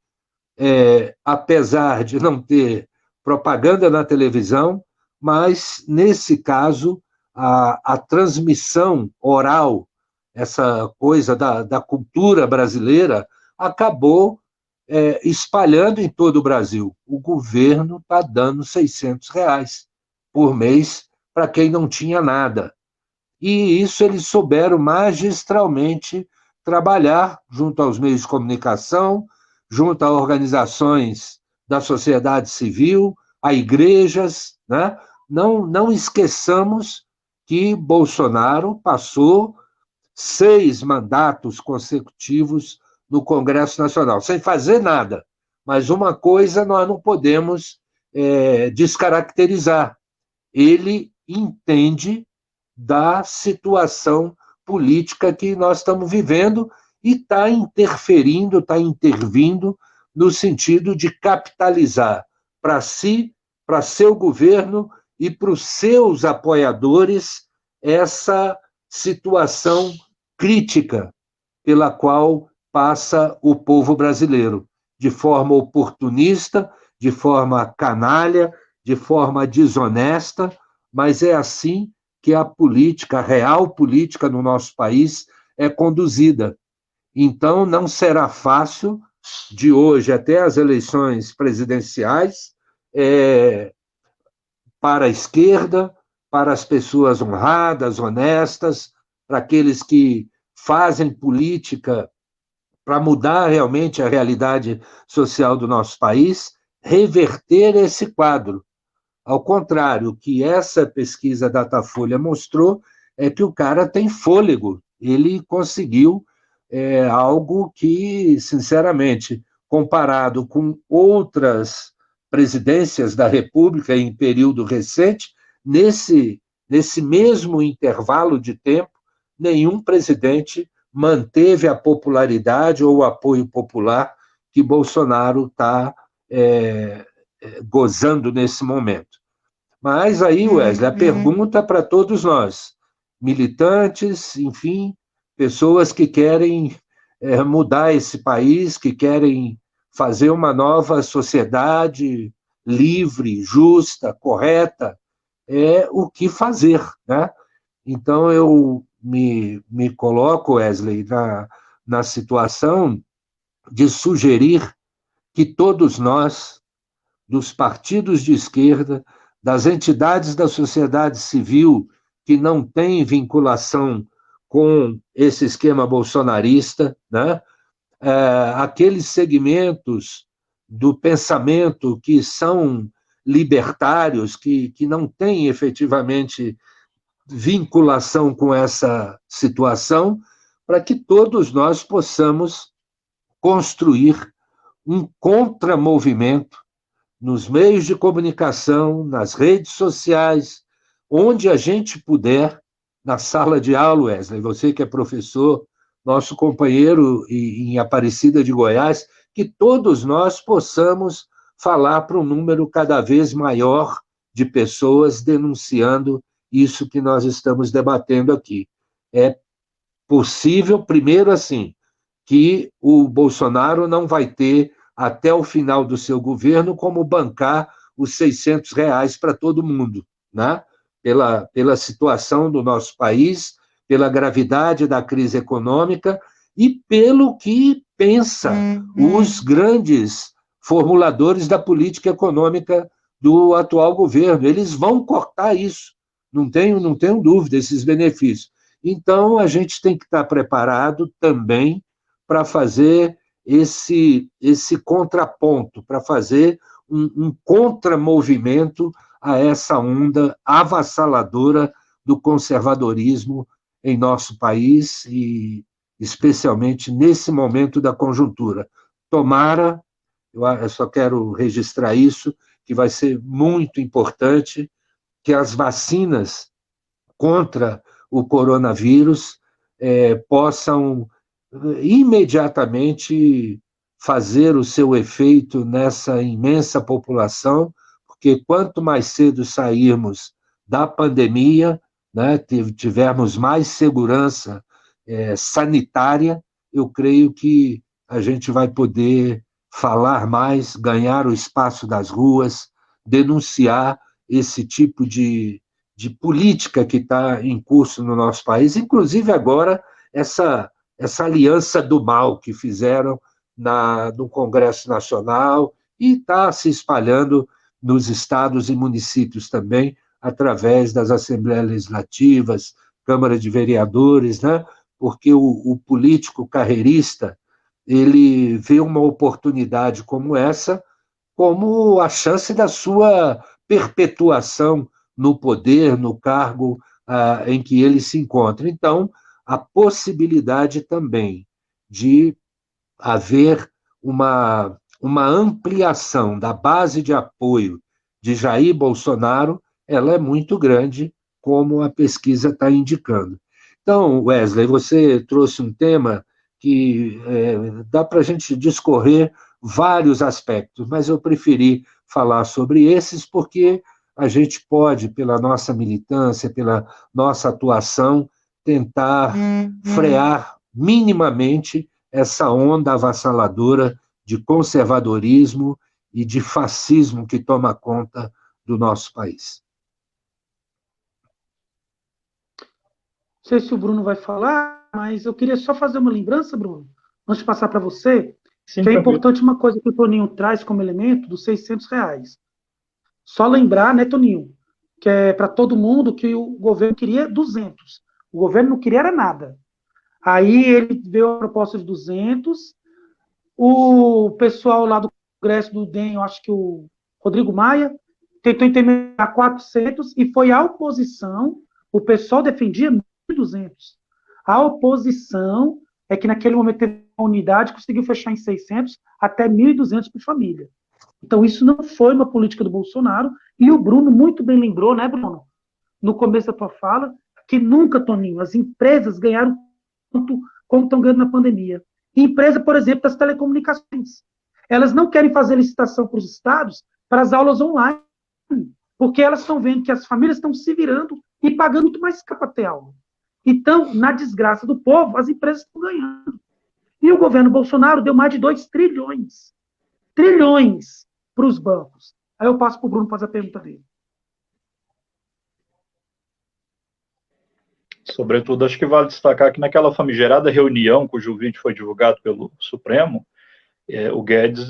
apesar de não ter propaganda na televisão, mas, nesse caso, a transmissão oral, essa coisa da cultura brasileira, acabou espalhando em todo o Brasil. O governo está dando R$ 600 por mês para quem não tinha nada. E isso eles souberam magistralmente trabalhar junto aos meios de comunicação, junto a organizações da sociedade civil, a igrejas, né? Não esqueçamos que Bolsonaro passou 6 mandatos consecutivos no Congresso Nacional, sem fazer nada. Mas uma coisa nós não podemos descaracterizar. Ele entende da situação política que nós estamos vivendo e está interferindo, está intervindo no sentido de capitalizar para si, para seu governo e para os seus apoiadores essa situação crítica pela qual passa o povo brasileiro, de forma oportunista, de forma canalha, de forma desonesta, mas é assim que a política, a real política no nosso país é conduzida. Então, não será fácil, de hoje até as eleições presidenciais, para a esquerda, para as pessoas honradas, honestas, para aqueles que fazem política para mudar realmente a realidade social do nosso país, reverter esse quadro. Ao contrário, o que essa pesquisa Datafolha mostrou é que o cara tem fôlego, ele conseguiu algo que, sinceramente, comparado com outras presidências da República em período recente, nesse mesmo intervalo de tempo, nenhum presidente manteve a popularidade ou o apoio popular que Bolsonaro está gozando nesse momento. Mas aí, Wesley, a pergunta para todos nós, militantes, enfim, pessoas que querem mudar esse país, que querem fazer uma nova sociedade livre, justa, correta, o que fazer, né? Então, eu me coloco, Wesley, na situação de sugerir que todos nós, dos partidos de esquerda, das entidades da sociedade civil que não têm vinculação com esse esquema bolsonarista, né? Aqueles segmentos do pensamento que são libertários, que não têm efetivamente vinculação com essa situação, para que todos nós possamos construir um contramovimento nos meios de comunicação, nas redes sociais, onde a gente puder, na sala de aula, Wesley, você que é professor, nosso companheiro em Aparecida de Goiás, que todos nós possamos falar para um número cada vez maior de pessoas denunciando isso que nós estamos debatendo aqui. É possível, primeiro assim, que o Bolsonaro não vai ter, até o final do seu governo, como bancar os R$ 600 para todo mundo, né? Pela situação do nosso país, pela gravidade da crise econômica e pelo que pensa os grandes formuladores da política econômica do atual governo. Eles vão cortar isso, não tenho dúvida, esses benefícios. Então, a gente tem que estar preparado também para fazer esse contraponto, para fazer um contramovimento a essa onda avassaladora do conservadorismo em nosso país e especialmente nesse momento da conjuntura. Tomara, eu só quero registrar isso, que vai ser muito importante que as vacinas contra o coronavírus possam imediatamente fazer o seu efeito nessa imensa população, porque quanto mais cedo sairmos da pandemia, né, tivermos mais segurança sanitária, eu creio que a gente vai poder falar mais, ganhar o espaço das ruas, denunciar esse tipo de política que está em curso no nosso país, inclusive agora essa aliança do mal que fizeram no Congresso Nacional e está se espalhando nos estados e municípios também, através das Assembleias Legislativas, Câmara de Vereadores, né? Porque o político carreirista ele vê uma oportunidade como essa como a chance da sua perpetuação no poder, no cargo em que ele se encontra. Então, a possibilidade também de haver uma ampliação da base de apoio de Jair Bolsonaro, ela é muito grande, como a pesquisa está indicando. Então, Wesley, você trouxe um tema que dá para a gente discorrer vários aspectos, mas eu preferi falar sobre esses porque a gente pode, pela nossa militância, pela nossa atuação, tentar frear minimamente essa onda avassaladora de conservadorismo e de fascismo que toma conta do nosso país. Não sei se o Bruno vai falar, mas eu queria só fazer uma lembrança, Bruno, antes de passar para você, Sim, que é importante uma coisa que o Toninho traz como elemento dos R$ 600. Só lembrar, né, Toninho, que é para todo mundo que o governo queria 200. O governo não queria era nada. Aí ele veio a proposta de 200, o pessoal lá do Congresso do DEM, eu acho que o Rodrigo Maia, tentou implementar 400 e foi a oposição, o pessoal defendia 1.200. A oposição é que naquele momento teve uma unidade, conseguiu fechar em 600 até 1.200 por família. Então isso não foi uma política do Bolsonaro, e o Bruno muito bem lembrou, né, Bruno, no começo da tua fala, que nunca, Toninho, as empresas ganharam como estão ganhando na pandemia. Empresa, por exemplo, das telecomunicações. Elas não querem fazer licitação para os estados para as aulas online, porque elas estão vendo que as famílias estão se virando e pagando muito mais caro para ter aula. Então, na desgraça do povo, as empresas estão ganhando. E o governo Bolsonaro deu mais de 2 trilhões. Trilhões para os bancos. Aí eu passo para o Bruno fazer a pergunta dele. Sobretudo, acho que vale destacar que naquela famigerada reunião, cujo vídeo foi divulgado pelo Supremo, o Guedes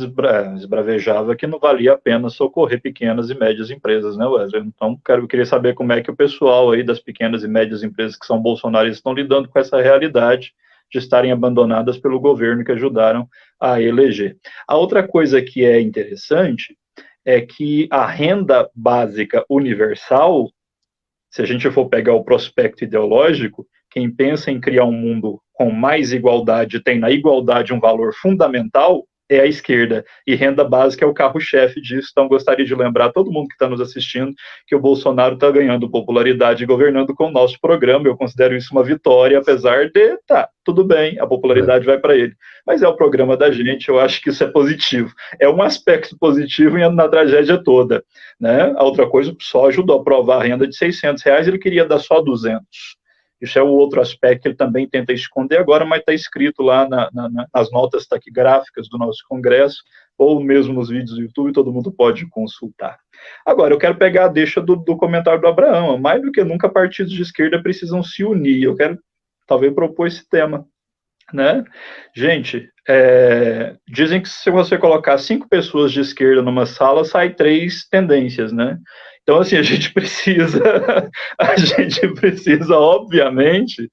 esbravejava que não valia a pena socorrer pequenas e médias empresas, né, Wesley? Então, queria saber como é que o pessoal aí das pequenas e médias empresas que são bolsonaristas estão lidando com essa realidade de estarem abandonadas pelo governo que ajudaram a eleger. A outra coisa que é interessante é que a renda básica universal, se a gente for pegar o prospecto ideológico, quem pensa em criar um mundo com mais igualdade tem na igualdade um valor fundamental, é a esquerda. E renda básica é o carro-chefe disso. Então, gostaria de lembrar todo mundo que está nos assistindo que o Bolsonaro está ganhando popularidade e governando com o nosso programa. Eu considero isso uma vitória, apesar de, tudo bem, a popularidade vai para ele. Mas é o programa da gente, eu acho que isso é positivo. É um aspecto positivo na tragédia toda. Né? A outra coisa, só ajudou a aprovar a renda de R$600, ele queria dar só 200. Isso é o outro aspecto que ele também tenta esconder agora, mas está escrito lá nas notas taquigráficas do nosso Congresso, ou mesmo nos vídeos do YouTube, todo mundo pode consultar. Agora, eu quero pegar a deixa do comentário do Abraão. Mais do que nunca, partidos de esquerda precisam se unir. Eu quero, talvez, propor esse tema. Né? Gente, dizem que se você colocar 5 pessoas de esquerda numa sala, sai 3 tendências, né? Então, assim, a gente precisa, obviamente,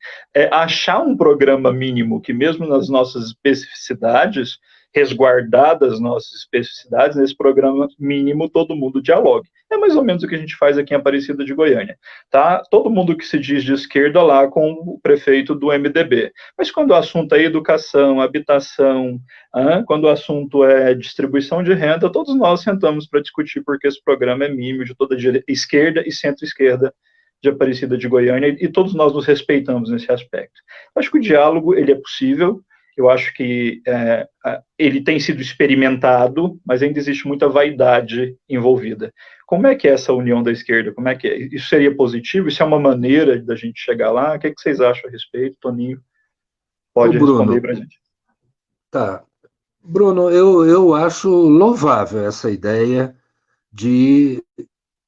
achar um programa mínimo que, mesmo nas nossas especificidades, resguardadas as nossas especificidades, nesse programa mínimo todo mundo dialogue. É mais ou menos o que a gente faz aqui em Aparecida de Goiânia. Tá? Todo mundo que se diz de esquerda lá com o prefeito do MDB. Mas quando o assunto é educação, habitação, quando o assunto é distribuição de renda, todos nós sentamos para discutir porque esse programa é mínimo de toda a esquerda e centro-esquerda de Aparecida de Goiânia, e todos nós nos respeitamos nesse aspecto. Acho que o diálogo ele é possível. Eu acho que ele tem sido experimentado, mas ainda existe muita vaidade envolvida. Como é que é essa união da esquerda? Como é que é? Isso seria positivo? Isso é uma maneira da gente chegar lá? O que vocês acham a respeito? Toninho pode responder para a gente. Tá. Bruno, eu acho louvável essa ideia de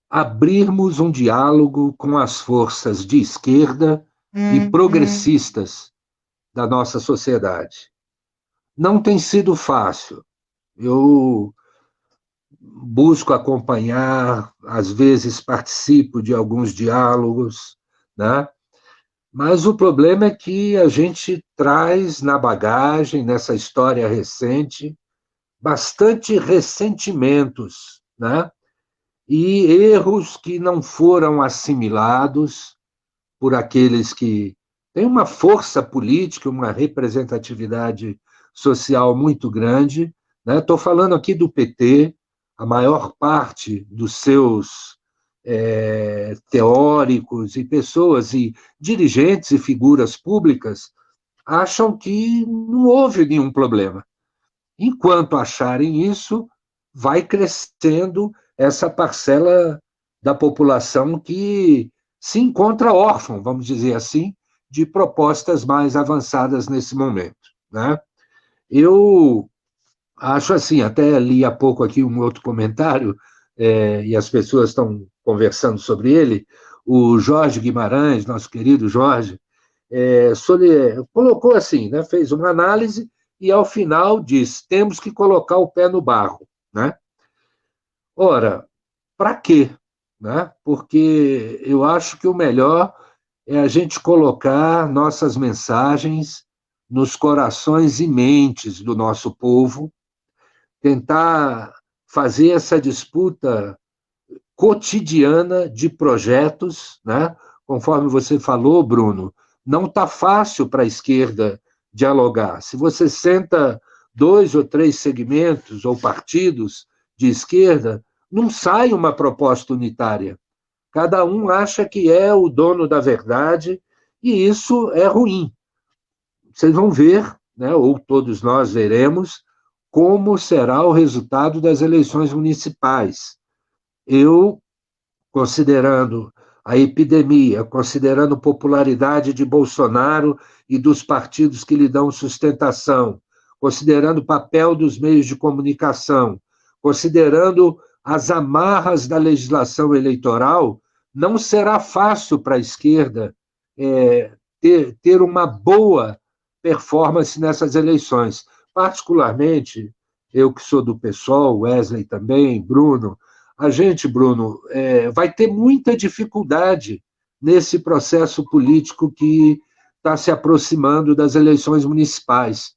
abrirmos um diálogo com as forças de esquerda e progressistas da nossa sociedade. não tem sido fácil. Eu busco acompanhar, às vezes participo de alguns diálogos, né? Mas o problema é que a gente traz na bagagem, nessa história recente, bastante ressentimentos, né? E erros que não foram assimilados por aqueles que têm uma força política, uma representatividade social muito grande. Estou falando aqui do PT, a maior parte dos seus teóricos e pessoas e dirigentes e figuras públicas acham que não houve nenhum problema. Enquanto acharem isso, vai crescendo essa parcela da população que se encontra órfã, vamos dizer assim, de propostas mais avançadas nesse momento, né? Eu acho assim, até li há pouco aqui um outro comentário, e as pessoas estão conversando sobre ele, o Jorge Guimarães, nosso querido Jorge, colocou assim, né, fez uma análise e, ao final, diz: temos que colocar o pé no barro. Né? Ora, para quê? Né? Porque eu acho que o melhor é a gente colocar nossas mensagens nos corações e mentes do nosso povo, tentar fazer essa disputa cotidiana de projetos, né? Conforme você falou, Bruno, não está fácil para a esquerda dialogar. Se você senta 2 ou 3 segmentos ou partidos de esquerda, não sai uma proposta unitária. Cada um acha que é o dono da verdade, e isso é ruim. Vocês vão ver, né, ou todos nós veremos, como será o resultado das eleições municipais. Eu, considerando a epidemia, considerando a popularidade de Bolsonaro e dos partidos que lhe dão sustentação, considerando o papel dos meios de comunicação, considerando as amarras da legislação eleitoral, não será fácil para a esquerda ter uma boa performance nessas eleições. Particularmente, eu que sou do PSOL, Wesley também, Bruno, a gente, Bruno, vai ter muita dificuldade nesse processo político que está se aproximando das eleições municipais.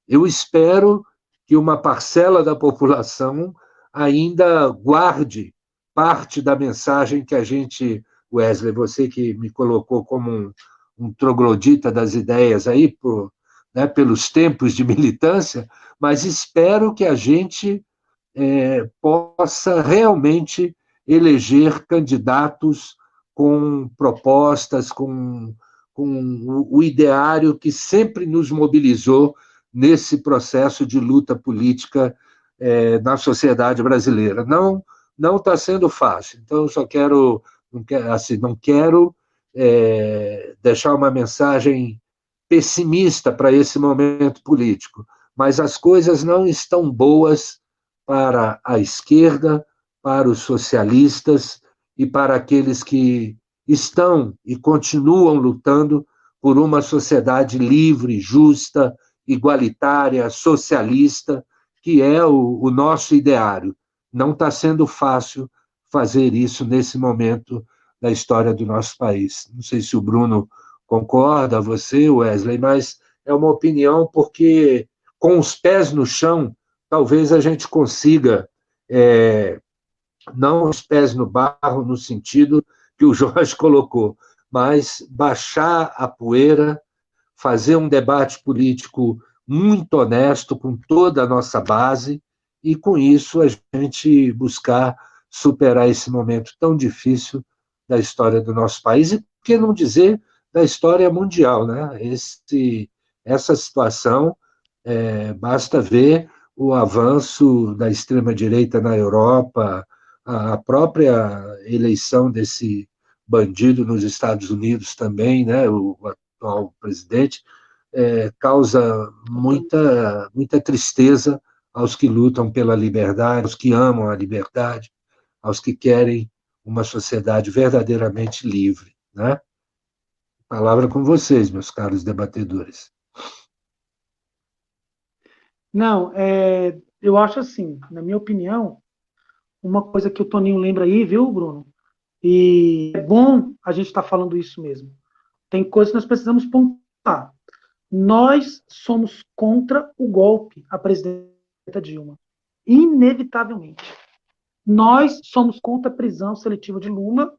Eu espero que uma parcela da população ainda guarde parte da mensagem que a gente, Wesley, você que me colocou como um troglodita das ideias aí, né, pelos tempos de militância, mas espero que a gente possa realmente eleger candidatos com propostas, com o ideário que sempre nos mobilizou nesse processo de luta política na sociedade brasileira. Não está sendo fácil. Então, eu só quero, não quero deixar uma mensagem pessimista para esse momento político, mas as coisas não estão boas para a esquerda, para os socialistas e para aqueles que estão e continuam lutando por uma sociedade livre, justa, igualitária, socialista, que é o nosso ideário. Não está sendo fácil fazer isso nesse momento da história do nosso país. Não sei se o Bruno concorda, você, Wesley, mas é uma opinião porque, com os pés no chão, talvez a gente consiga, não os pés no barro, no sentido que o Jorge colocou, mas baixar a poeira, fazer um debate político muito honesto com toda a nossa base e, com isso, a gente buscar superar esse momento tão difícil da história do nosso país e, por que não dizer, da história mundial, né? Essa situação, basta ver o avanço da extrema-direita na Europa, a própria eleição desse bandido nos Estados Unidos também, né, o atual presidente, causa muita tristeza aos que lutam pela liberdade, aos que amam a liberdade, aos que querem uma sociedade verdadeiramente livre. Né? Palavra com vocês, meus caros debatedores. Não, eu acho assim, na minha opinião, uma coisa que o Toninho lembra aí, viu, Bruno? E é bom a gente estar falando isso mesmo. Tem coisas que nós precisamos pontuar. Nós somos contra o golpe à presidenta Dilma. Inevitavelmente. Nós somos contra a prisão seletiva de Lula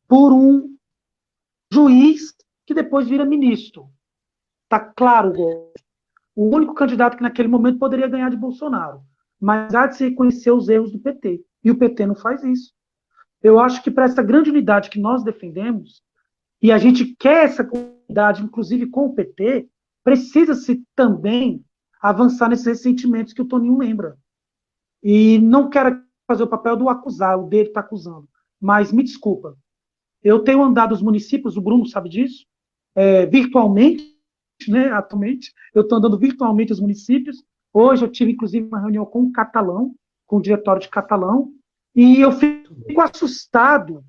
por um juiz que depois vira ministro. Está claro o golpe. O único candidato que naquele momento poderia ganhar de Bolsonaro. Mas há de se reconhecer os erros do PT. E o PT não faz isso. Eu acho que para essa grande unidade que nós defendemos, e a gente quer essa unidade, inclusive com o PT, precisa-se também avançar nesses ressentimentos que o Toninho lembra. E não quero fazer o papel do acusar, o dele está acusando. Mas me desculpa, eu tenho andado os municípios, o Bruno sabe disso, virtualmente, né, atualmente, eu estou andando virtualmente os municípios. Hoje eu tive, inclusive, uma reunião com o Catalão, com o diretório de Catalão, e eu fico assustado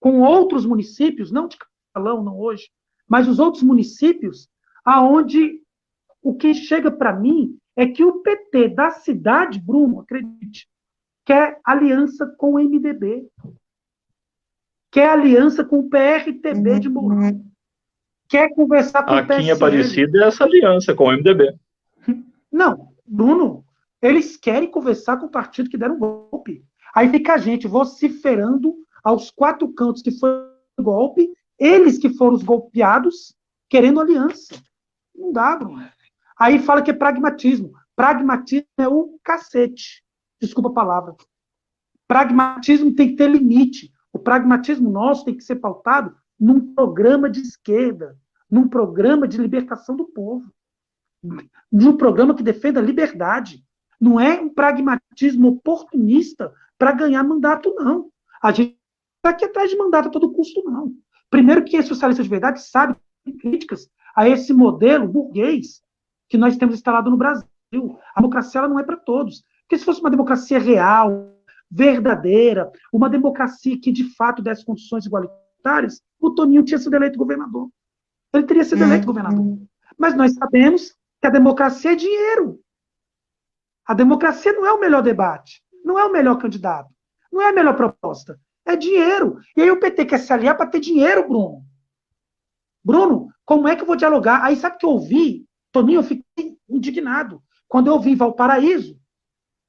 com outros municípios, não de Catalão, não hoje, mas os outros municípios, aonde o que chega para mim é que o PT da cidade, Bruno, acredite, quer aliança com o MDB, quer aliança com o PRTB de Mourão, quer conversar com o PSL. Aqui em Aparecida é essa aliança com o MDB. Não, Bruno, eles querem conversar com o partido que deram um golpe. Aí fica a gente vociferando aos quatro cantos que foi o golpe, eles que foram os golpeados, querendo aliança. Não dá, Bruno. Aí fala que é pragmatismo. Pragmatismo é o cacete. Desculpa a palavra. Pragmatismo tem que ter limite. O pragmatismo nosso tem que ser pautado num programa de esquerda, num programa de libertação do povo, num programa que defenda a liberdade. Não é um pragmatismo oportunista para ganhar mandato, não. A gente está aqui atrás de mandato a todo custo, não. Primeiro, quem é socialista de verdade sabe críticas a esse modelo burguês que nós temos instalado no Brasil. A democracia ela não é para todos. Porque se fosse uma democracia real, verdadeira, uma democracia que de fato desse condições igualitárias, o Toninho tinha sido eleito governador. Ele teria sido eleito governador. Mas nós sabemos que a democracia é dinheiro. A democracia não é o melhor debate, não é o melhor candidato, não é a melhor proposta. É dinheiro. E aí o PT quer se aliar para ter dinheiro, Bruno. Bruno, como é que eu vou dialogar? Aí sabe o que eu ouvi? Toninho, eu fiquei indignado. Quando eu ouvi em Valparaíso,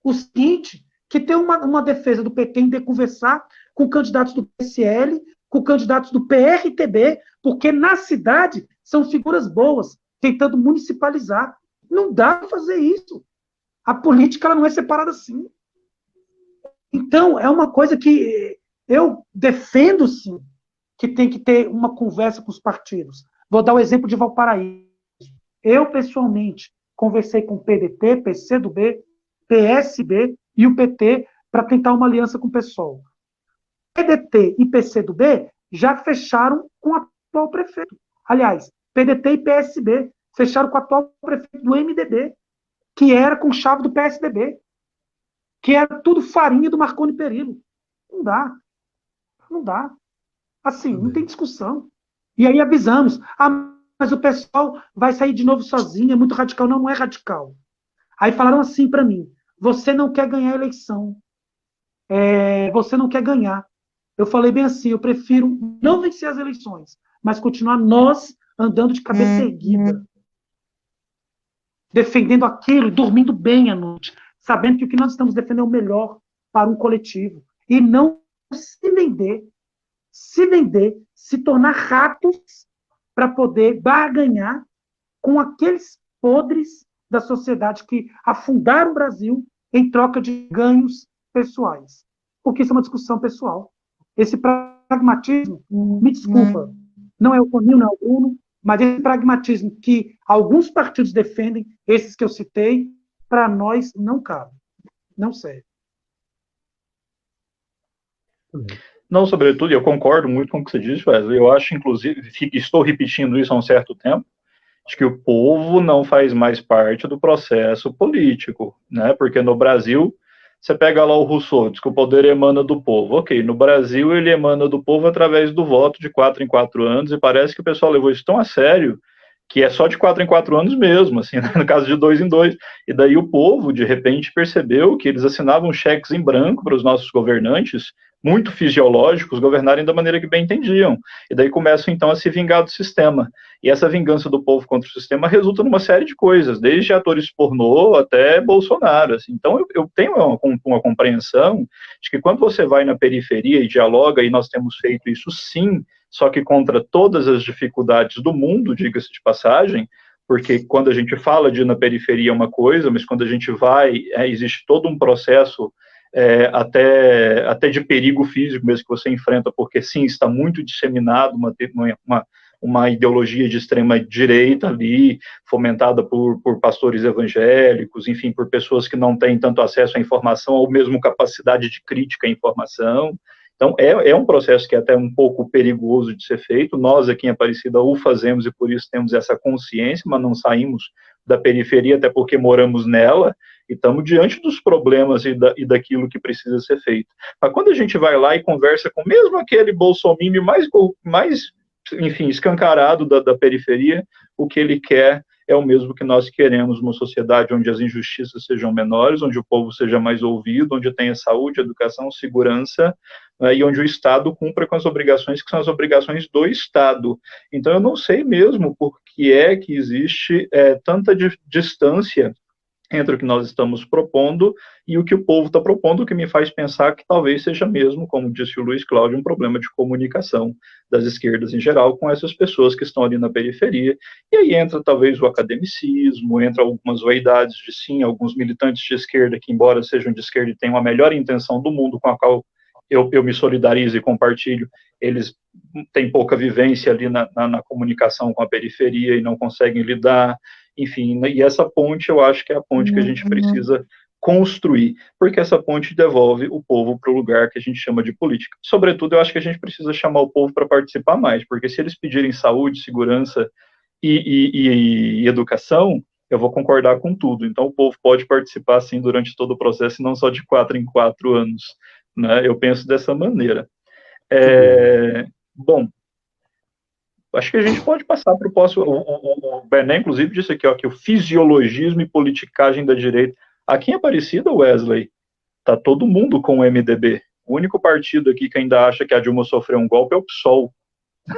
o seguinte, que tem uma defesa do PT em conversar com candidatos do PSL, com candidatos do PRTB, porque na cidade são figuras boas, tentando municipalizar. Não dá para fazer isso. A política ela não é separada assim. Então, é uma coisa que eu defendo, sim, que tem que ter uma conversa com os partidos. Vou dar o exemplo de Valparaíso. Eu, pessoalmente, conversei com o PDT, PCdoB, PSB e o PT para tentar uma aliança com o PSOL. PDT e PCdoB já fecharam com o atual prefeito. Aliás, PDT e PSB fecharam com o atual prefeito do MDB, que era com chave do PSDB, que era tudo farinha do Marconi Perillo. Não dá. Não dá. Assim, não tem discussão. E aí avisamos. Mas o pessoal vai sair de novo sozinho, é muito radical. Não, não é radical. Aí falaram assim para mim, você não quer ganhar a eleição. Você não quer ganhar. Eu falei bem assim, eu prefiro não vencer as eleições, mas continuar nós andando de cabeça erguida, defendendo aquilo, dormindo bem à noite, sabendo que o que nós estamos defendendo é o melhor para um coletivo. E não se vender, se tornar ratos para poder barganhar com aqueles podres da sociedade que afundaram o Brasil em troca de ganhos pessoais. Porque isso é uma discussão pessoal. Esse pragmatismo, me desculpa, não é o Toninho, não é o Bruno, mas esse pragmatismo que alguns partidos defendem, esses que eu citei, para nós não cabe, não serve. Não, sobretudo, eu concordo muito com o que você disse, Wesley. Eu acho, inclusive, estou repetindo isso há um certo tempo, de que o povo não faz mais parte do processo político, né? Porque no Brasil, você pega lá o Rousseau, diz que o poder emana do povo. Ok, no Brasil ele emana do povo através do voto de 4 em 4 anos, e parece que o pessoal levou isso tão a sério que é só de 4 em 4 anos mesmo, assim, no caso de 2 em 2. E daí o povo, de repente, percebeu que eles assinavam cheques em branco para os nossos governantes, muito fisiológicos, governarem da maneira que bem entendiam. E daí começam, então, a se vingar do sistema. E essa vingança do povo contra o sistema resulta numa série de coisas, desde atores pornô até Bolsonaro. Assim. Então, eu tenho uma compreensão de que quando você vai na periferia e dialoga, e nós temos feito isso sim, só que contra todas as dificuldades do mundo, diga-se de passagem, porque quando a gente fala de ir na periferia é uma coisa, mas quando a gente vai, existe todo um processo até de perigo físico mesmo que você enfrenta, porque sim, está muito disseminado uma ideologia de extrema direita ali, fomentada por pastores evangélicos, enfim, por pessoas que não têm tanto acesso à informação ou mesmo capacidade de crítica à informação. Então, é um processo que é até um pouco perigoso de ser feito. Nós aqui em Aparecida o fazemos e por isso temos essa consciência, mas não saímos da periferia, até porque moramos nela, e estamos diante dos problemas e daquilo que precisa ser feito. Mas quando a gente vai lá e conversa com mesmo aquele bolsominion mais enfim, escancarado da periferia, o que ele quer é o mesmo que nós queremos, uma sociedade onde as injustiças sejam menores, onde o povo seja mais ouvido, onde tenha saúde, educação, segurança, e onde o Estado cumpra com as obrigações que são as obrigações do Estado. Então, eu não sei mesmo por que é que existe tanta distância entre o que nós estamos propondo e o que o povo está propondo, o que me faz pensar que talvez seja mesmo, como disse o Luiz Cláudio, um problema de comunicação das esquerdas em geral com essas pessoas que estão ali na periferia. E aí entra talvez o academicismo, entra algumas vaidades de sim, alguns militantes de esquerda que, embora sejam de esquerda e tenham a melhor intenção do mundo com a qual eu me solidarizo e compartilho, eles têm pouca vivência ali na comunicação com a periferia e não conseguem lidar, enfim, e essa ponte eu acho que é a ponte que a gente precisa construir, porque essa ponte devolve o povo para o lugar que a gente chama de política. Sobretudo, eu acho que a gente precisa chamar o povo para participar mais, porque se eles pedirem saúde, segurança e educação, eu vou concordar com tudo. Então, o povo pode participar, sim, durante todo o processo, e não só de 4 em 4 anos. Né? Eu penso dessa maneira. Bom, acho que a gente pode passar para o próximo. O Bené, inclusive, disse aqui ó, que o fisiologismo e politicagem da direita. Aqui em Aparecida, Wesley, está todo mundo com o MDB. O único partido aqui que ainda acha que a Dilma sofreu um golpe é o PSOL,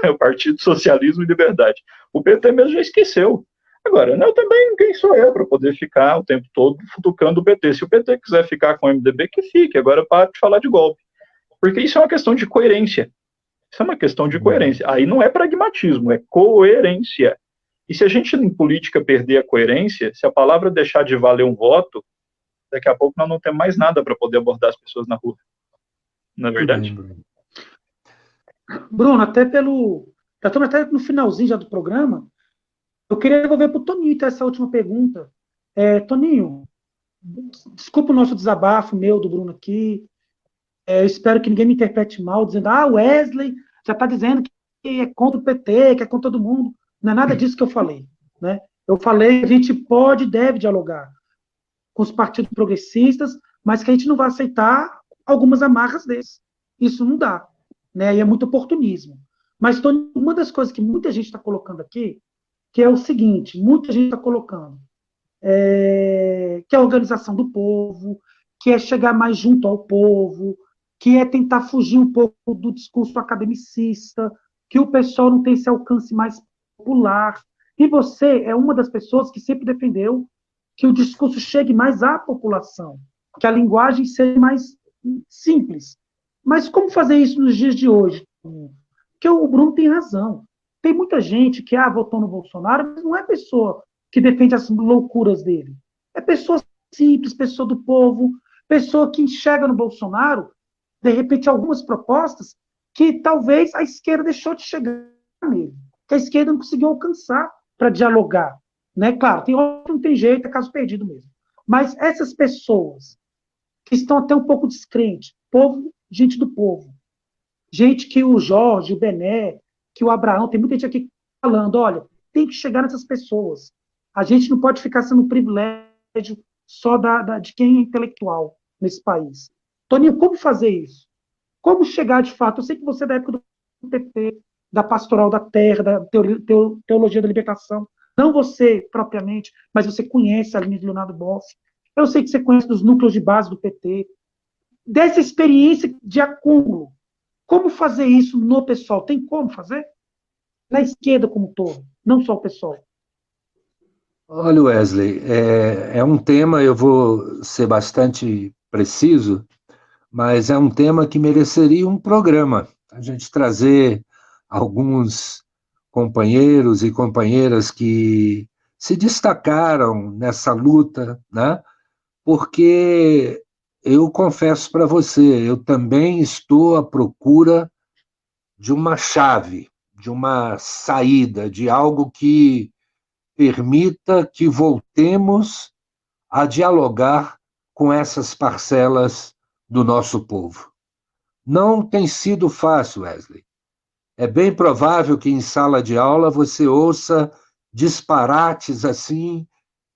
o Partido Socialismo e Liberdade. O PT mesmo já esqueceu. Agora, eu também, quem sou eu para poder ficar o tempo todo futucando o PT? Se o PT quiser ficar com o MDB, que fique. Agora, para de falar de golpe. Porque isso é uma questão de coerência. Isso é uma questão de coerência. Aí não é pragmatismo, é coerência. E se a gente, em política, perder a coerência, se a palavra deixar de valer um voto, daqui a pouco nós não temos mais nada para poder abordar as pessoas na rua. Não é verdade? Bruno, já estamos até no finalzinho já do programa, eu queria devolver para o Toninho então, essa última pergunta. Toninho, desculpa o nosso desabafo, meu, do Bruno aqui. Eu espero que ninguém me interprete mal, dizendo, Wesley já está dizendo que é contra o PT, que é contra todo mundo. Não é nada disso que eu falei. Né? Eu falei que a gente pode e deve dialogar com os partidos progressistas, mas que a gente não vai aceitar algumas amarras desses. Isso não dá. Né? E é muito oportunismo. Mas, Toninho, uma das coisas que muita gente está colocando aqui, que é o seguinte, muita gente está colocando, que é a organização do povo, que é chegar mais junto ao povo, que é tentar fugir um pouco do discurso academicista, que o pessoal não tem esse alcance mais popular. E você é uma das pessoas que sempre defendeu que o discurso chegue mais à população, que a linguagem seja mais simples. Mas como fazer isso nos dias de hoje? Porque o Bruno tem razão. Tem muita gente que votou no Bolsonaro, mas não é pessoa que defende as loucuras dele. É pessoa simples, pessoa do povo, pessoa que enxerga no Bolsonaro, de repente, algumas propostas que talvez a esquerda deixou de chegar nele, que a esquerda não conseguiu alcançar para dialogar. Né? Claro, tem outro que não tem jeito, é caso perdido mesmo. Mas essas pessoas que estão até um pouco descrentes, povo, gente do povo, gente que o Jorge, o Bené, que o Abraão, tem muita gente aqui falando, olha, tem que chegar nessas pessoas. A gente não pode ficar sendo um privilégio só de quem é intelectual nesse país. Toninho, como fazer isso? Como chegar de fato? Eu sei que você é da época do PT, da Pastoral da Terra, da Teologia da Libertação, não você propriamente, mas você conhece a linha de Leonardo Boff. Eu sei que você conhece dos núcleos de base do PT. Dessa experiência de acúmulo, como fazer isso no pessoal? Tem como fazer? Na esquerda como um todo, não só o pessoal. Olha, Wesley, é um tema, eu vou ser bastante preciso, mas é um tema que mereceria um programa. A gente trazer alguns companheiros e companheiras que se destacaram nessa luta, né? Porque eu confesso para você, eu também estou à procura de uma chave, de uma saída, de algo que permita que voltemos a dialogar com essas parcelas do nosso povo. Não tem sido fácil, Wesley. É bem provável que em sala de aula você ouça disparates assim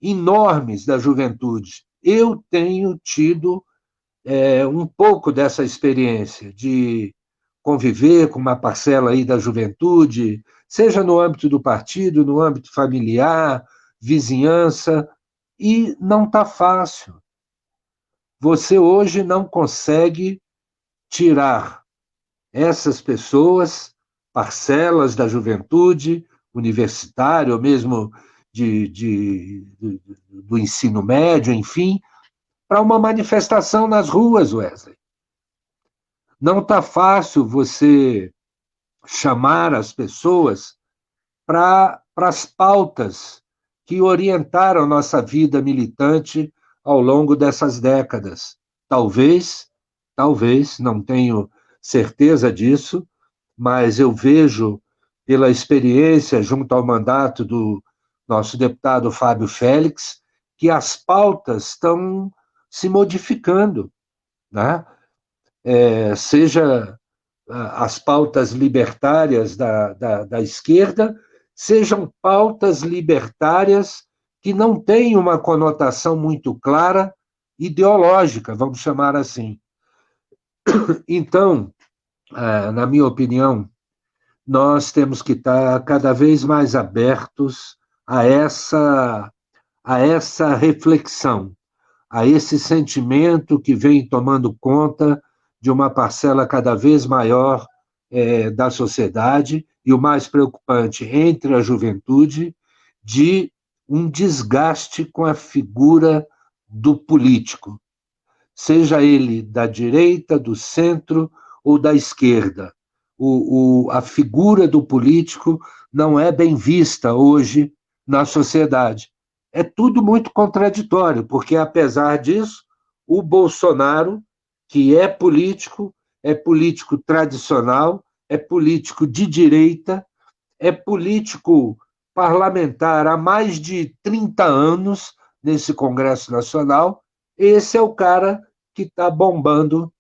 enormes da juventude. Eu tenho tido um pouco dessa experiência de conviver com uma parcela aí da juventude, seja no âmbito do partido, no âmbito familiar, vizinhança, e não está fácil. Você hoje não consegue tirar essas pessoas, parcelas da juventude universitária, ou mesmo do ensino médio, enfim, para uma manifestação nas ruas, Wesley. Não está fácil você chamar as pessoas para as pautas que orientaram nossa vida militante ao longo dessas décadas. Talvez, não tenho certeza disso, mas eu vejo pela experiência junto ao mandato do nosso deputado Fábio Félix, que as pautas estão se modificando, né? Seja as pautas libertárias da esquerda, sejam pautas libertárias que não têm uma conotação muito clara ideológica, vamos chamar assim. Então, na minha opinião, nós temos que estar cada vez mais abertos a essa reflexão, a esse sentimento que vem tomando conta de uma parcela cada vez maior da sociedade, e o mais preocupante, entre a juventude, de um desgaste com a figura do político, seja ele da direita, do centro ou da esquerda. A figura do político não é bem vista hoje na sociedade. É tudo muito contraditório, porque, apesar disso, o Bolsonaro, que é político tradicional, é político de direita, é político parlamentar há mais de 30 anos nesse Congresso Nacional. Esse é o cara que está bombando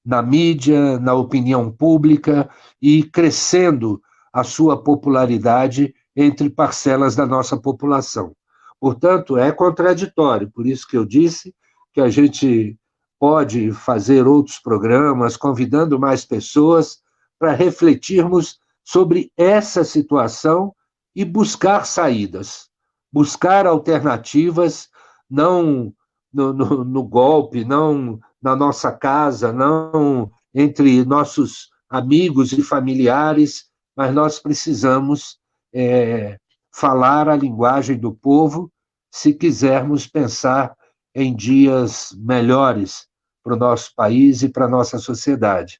na mídia, na opinião pública e crescendo a sua popularidade entre parcelas da nossa população. Portanto, é contraditório, por isso que eu disse que a gente pode fazer outros programas, convidando mais pessoas para refletirmos sobre essa situação e buscar saídas, buscar alternativas, não no golpe, não na nossa casa, não entre nossos amigos e familiares, mas nós precisamos falar a linguagem do povo se quisermos pensar em dias melhores para o nosso país e para a nossa sociedade.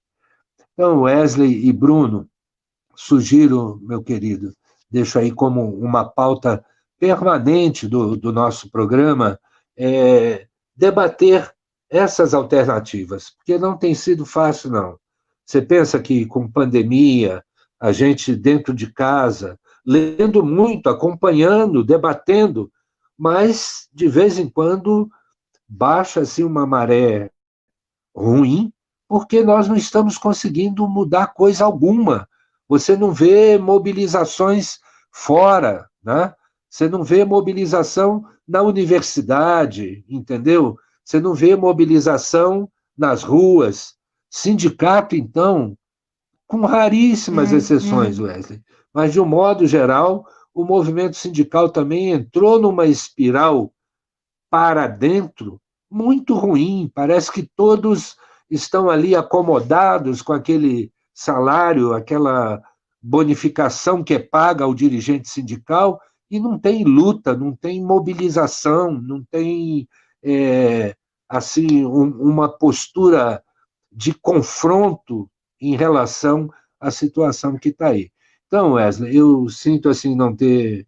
Então, Wesley e Bruno, sugiro, meu querido, deixo aí como uma pauta permanente do nosso programa, debater essas alternativas, porque não tem sido fácil, não. Você pensa que com pandemia, a gente dentro de casa, lendo muito, acompanhando, debatendo, mas de vez em quando baixa assim uma maré ruim, porque nós não estamos conseguindo mudar coisa alguma. Você não vê mobilizações fora, né? Você não vê mobilização na universidade, entendeu? Você não vê mobilização nas ruas. Sindicato, então, com raríssimas exceções, Wesley. Mas, de um modo geral, o movimento sindical também entrou numa espiral para dentro muito ruim. Parece que todos estão ali acomodados com aquele salário, aquela bonificação que é paga ao dirigente sindical, e não tem luta, não tem mobilização, não tem assim uma postura de confronto em relação à situação que está aí. Então, Wesley, eu sinto assim não ter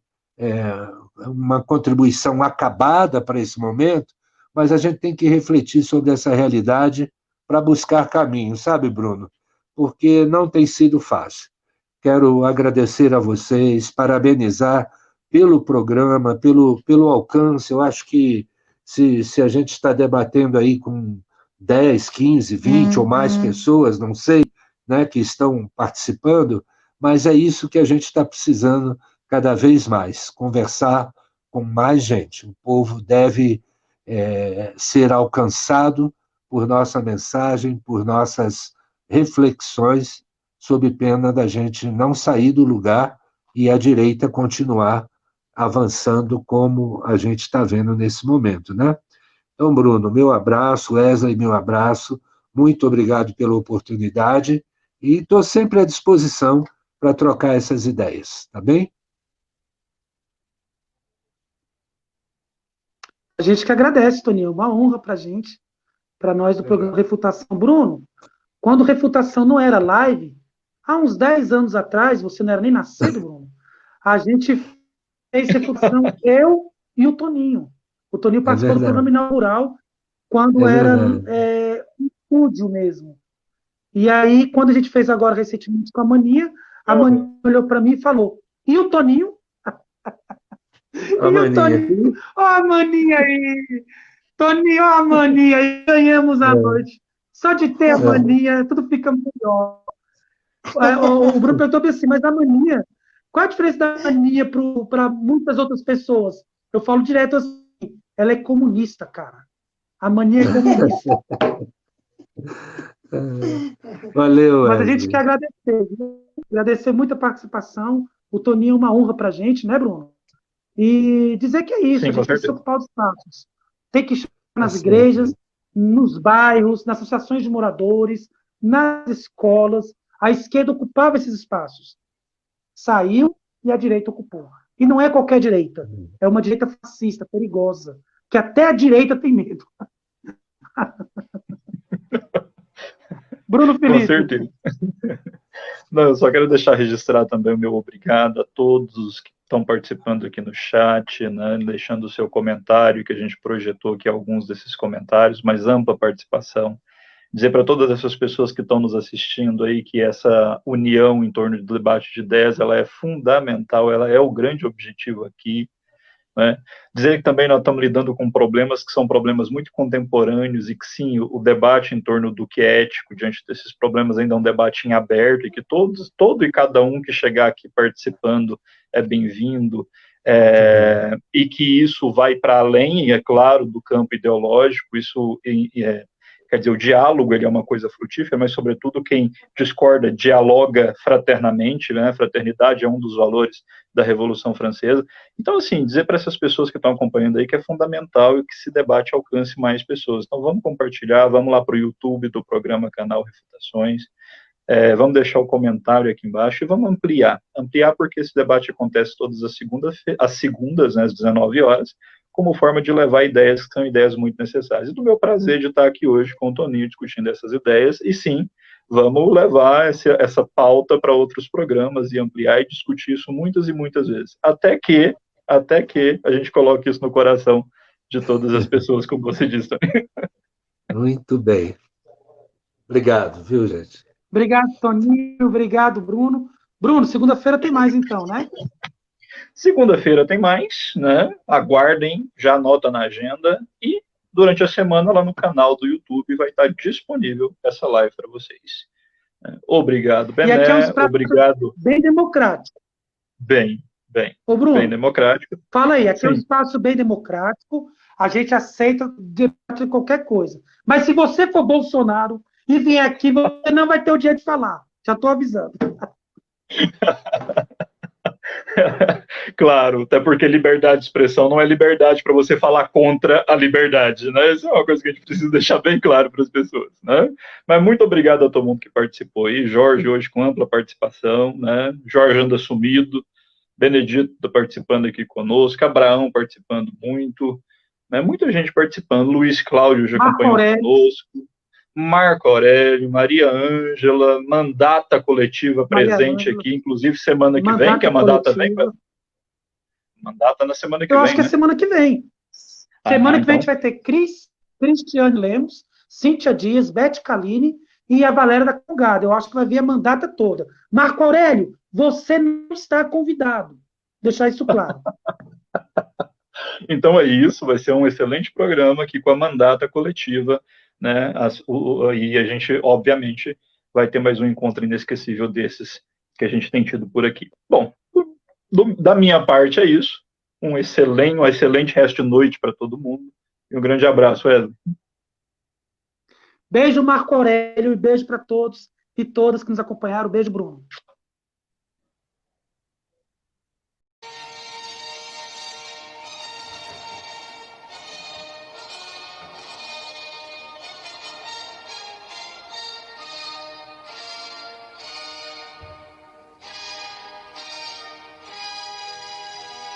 uma contribuição acabada para esse momento, mas a gente tem que refletir sobre essa realidade para buscar caminhos, sabe, Bruno? Porque não tem sido fácil. Quero agradecer a vocês, parabenizar pelo programa, pelo alcance. Eu acho que se a gente está debatendo aí com 10, 15, 20 ou mais pessoas, não sei, né, que estão participando, mas é isso que a gente está precisando cada vez mais, conversar com mais gente. O povo deve ser alcançado por nossa mensagem, por nossas reflexões, sob pena da gente não sair do lugar e a direita continuar avançando como a gente está vendo nesse momento, né? Então, Bruno, meu abraço, Wesley, meu abraço, muito obrigado pela oportunidade e estou sempre à disposição para trocar essas ideias, tá bem? A gente que agradece, Toninho, uma honra para a gente, para nós do programa Refutação. Bruno, quando Refutação não era live, há uns 10 anos atrás, você não era nem nascido, Bruno, a gente fez Refutação, eu e o Toninho. O Toninho participou do programa inaugural, quando era um estúdio mesmo. E aí, quando a gente fez agora recentemente com a Mania olhou para mim e falou, e o Toninho? A Toninho? Ó a Mania aí! Toninho, ó a Mania aí! Ganhamos a noite. Só de ter a Mania, tudo fica melhor. O Bruno perguntou assim, mas a Mania, qual a diferença da Mania para muitas outras pessoas? Eu falo direto assim, ela é comunista, cara. A Mania é comunista. Valeu, mas a gente quer agradecer muito a participação. O Toninho é uma honra para a gente, né, Bruno? E dizer que é isso, Sim, a gente tem que se ocupar dos espaços. Tem que chegar nas igrejas, nos bairros, nas associações de moradores, nas escolas. A esquerda ocupava esses espaços. Saiu e a direita ocupou. E não é qualquer direita. É uma direita fascista, perigosa, que até a direita tem medo. Bruno Felipe. Com certeza. Não, eu só quero deixar registrado também o meu obrigado a todos que estão participando aqui no chat, né, deixando o seu comentário, que a gente projetou aqui alguns desses comentários, mas ampla participação. Dizer para todas essas pessoas que estão nos assistindo aí que essa união em torno do debate de ideias, ela é fundamental, ela é o grande objetivo aqui, né? Dizer que também nós estamos lidando com problemas que são problemas muito contemporâneos e que sim, o debate em torno do que é ético diante desses problemas ainda é um debate em aberto e que todo e cada um que chegar aqui participando é bem-vindo, e que isso vai para além, é claro, do campo ideológico, isso quer dizer, o diálogo ele é uma coisa frutífera, mas, sobretudo, quem discorda dialoga fraternamente, né? Fraternidade é um dos valores da Revolução Francesa. Então, assim, dizer para essas pessoas que estão acompanhando aí que é fundamental e que esse debate alcance mais pessoas. Então, vamos compartilhar, vamos lá para o YouTube do programa Canal Refutações, vamos deixar o comentário aqui embaixo e vamos ampliar porque esse debate acontece todas as segundas, né, às 19 horas, como forma de levar ideias que são ideias muito necessárias. E do meu prazer de estar aqui hoje com o Toninho discutindo essas ideias, e sim, vamos levar essa pauta para outros programas e ampliar e discutir isso muitas e muitas vezes, até que a gente coloque isso no coração de todas as pessoas, como você disse também. Muito bem. Obrigado, viu, gente? Obrigado, Toninho. Obrigado, Bruno. Bruno, segunda-feira tem mais, então, né? Segunda-feira tem mais, né? Aguardem, já anota na agenda e durante a semana lá no canal do YouTube vai estar disponível essa live para vocês. Obrigado, Bené. E aqui é obrigado. Bem democrático. Bem. Ô, Bruno, bem democrático. Fala aí, aqui é um espaço bem democrático, a gente aceita debate de qualquer coisa. Mas se você for Bolsonaro e vier aqui, você não vai ter o direito de falar. Já estou avisando. Claro, até porque liberdade de expressão não é liberdade para você falar contra a liberdade, né? Isso é uma coisa que a gente precisa deixar bem claro para as pessoas, né? Mas muito obrigado a todo mundo que participou aí. Jorge, hoje com ampla participação, né? Jorge anda sumido, Benedito está participando aqui conosco, Abraão participando muito, né? Muita gente participando, Luiz Cláudio já Marco acompanhou Aurélio. conosco, Marco Aurélio, Maria Ângela, mandata coletiva Maria presente Ângela. aqui, inclusive semana que vem, que Mandata a mandata vem, coletiva. mandata na semana que Eu acho vem, que é né? semana que vem. Semana que vem a Então, gente vai ter Cristiane Lemos, Cíntia Dias, Beth Caline e a Valéria da Congada. Eu acho que vai vir a mandata toda. Marco Aurélio, você não está convidado. Deixar isso claro. então é isso, vai ser um excelente programa aqui com a mandata coletiva, né? E a gente, obviamente, vai ter mais um encontro inesquecível desses que a gente tem tido por aqui. Bom, da minha parte é isso. Um excelente resto de noite para todo mundo. E um grande abraço, Wesley. Beijo, Marco Aurélio, e beijo para todos e todas que nos acompanharam. Beijo, Bruno.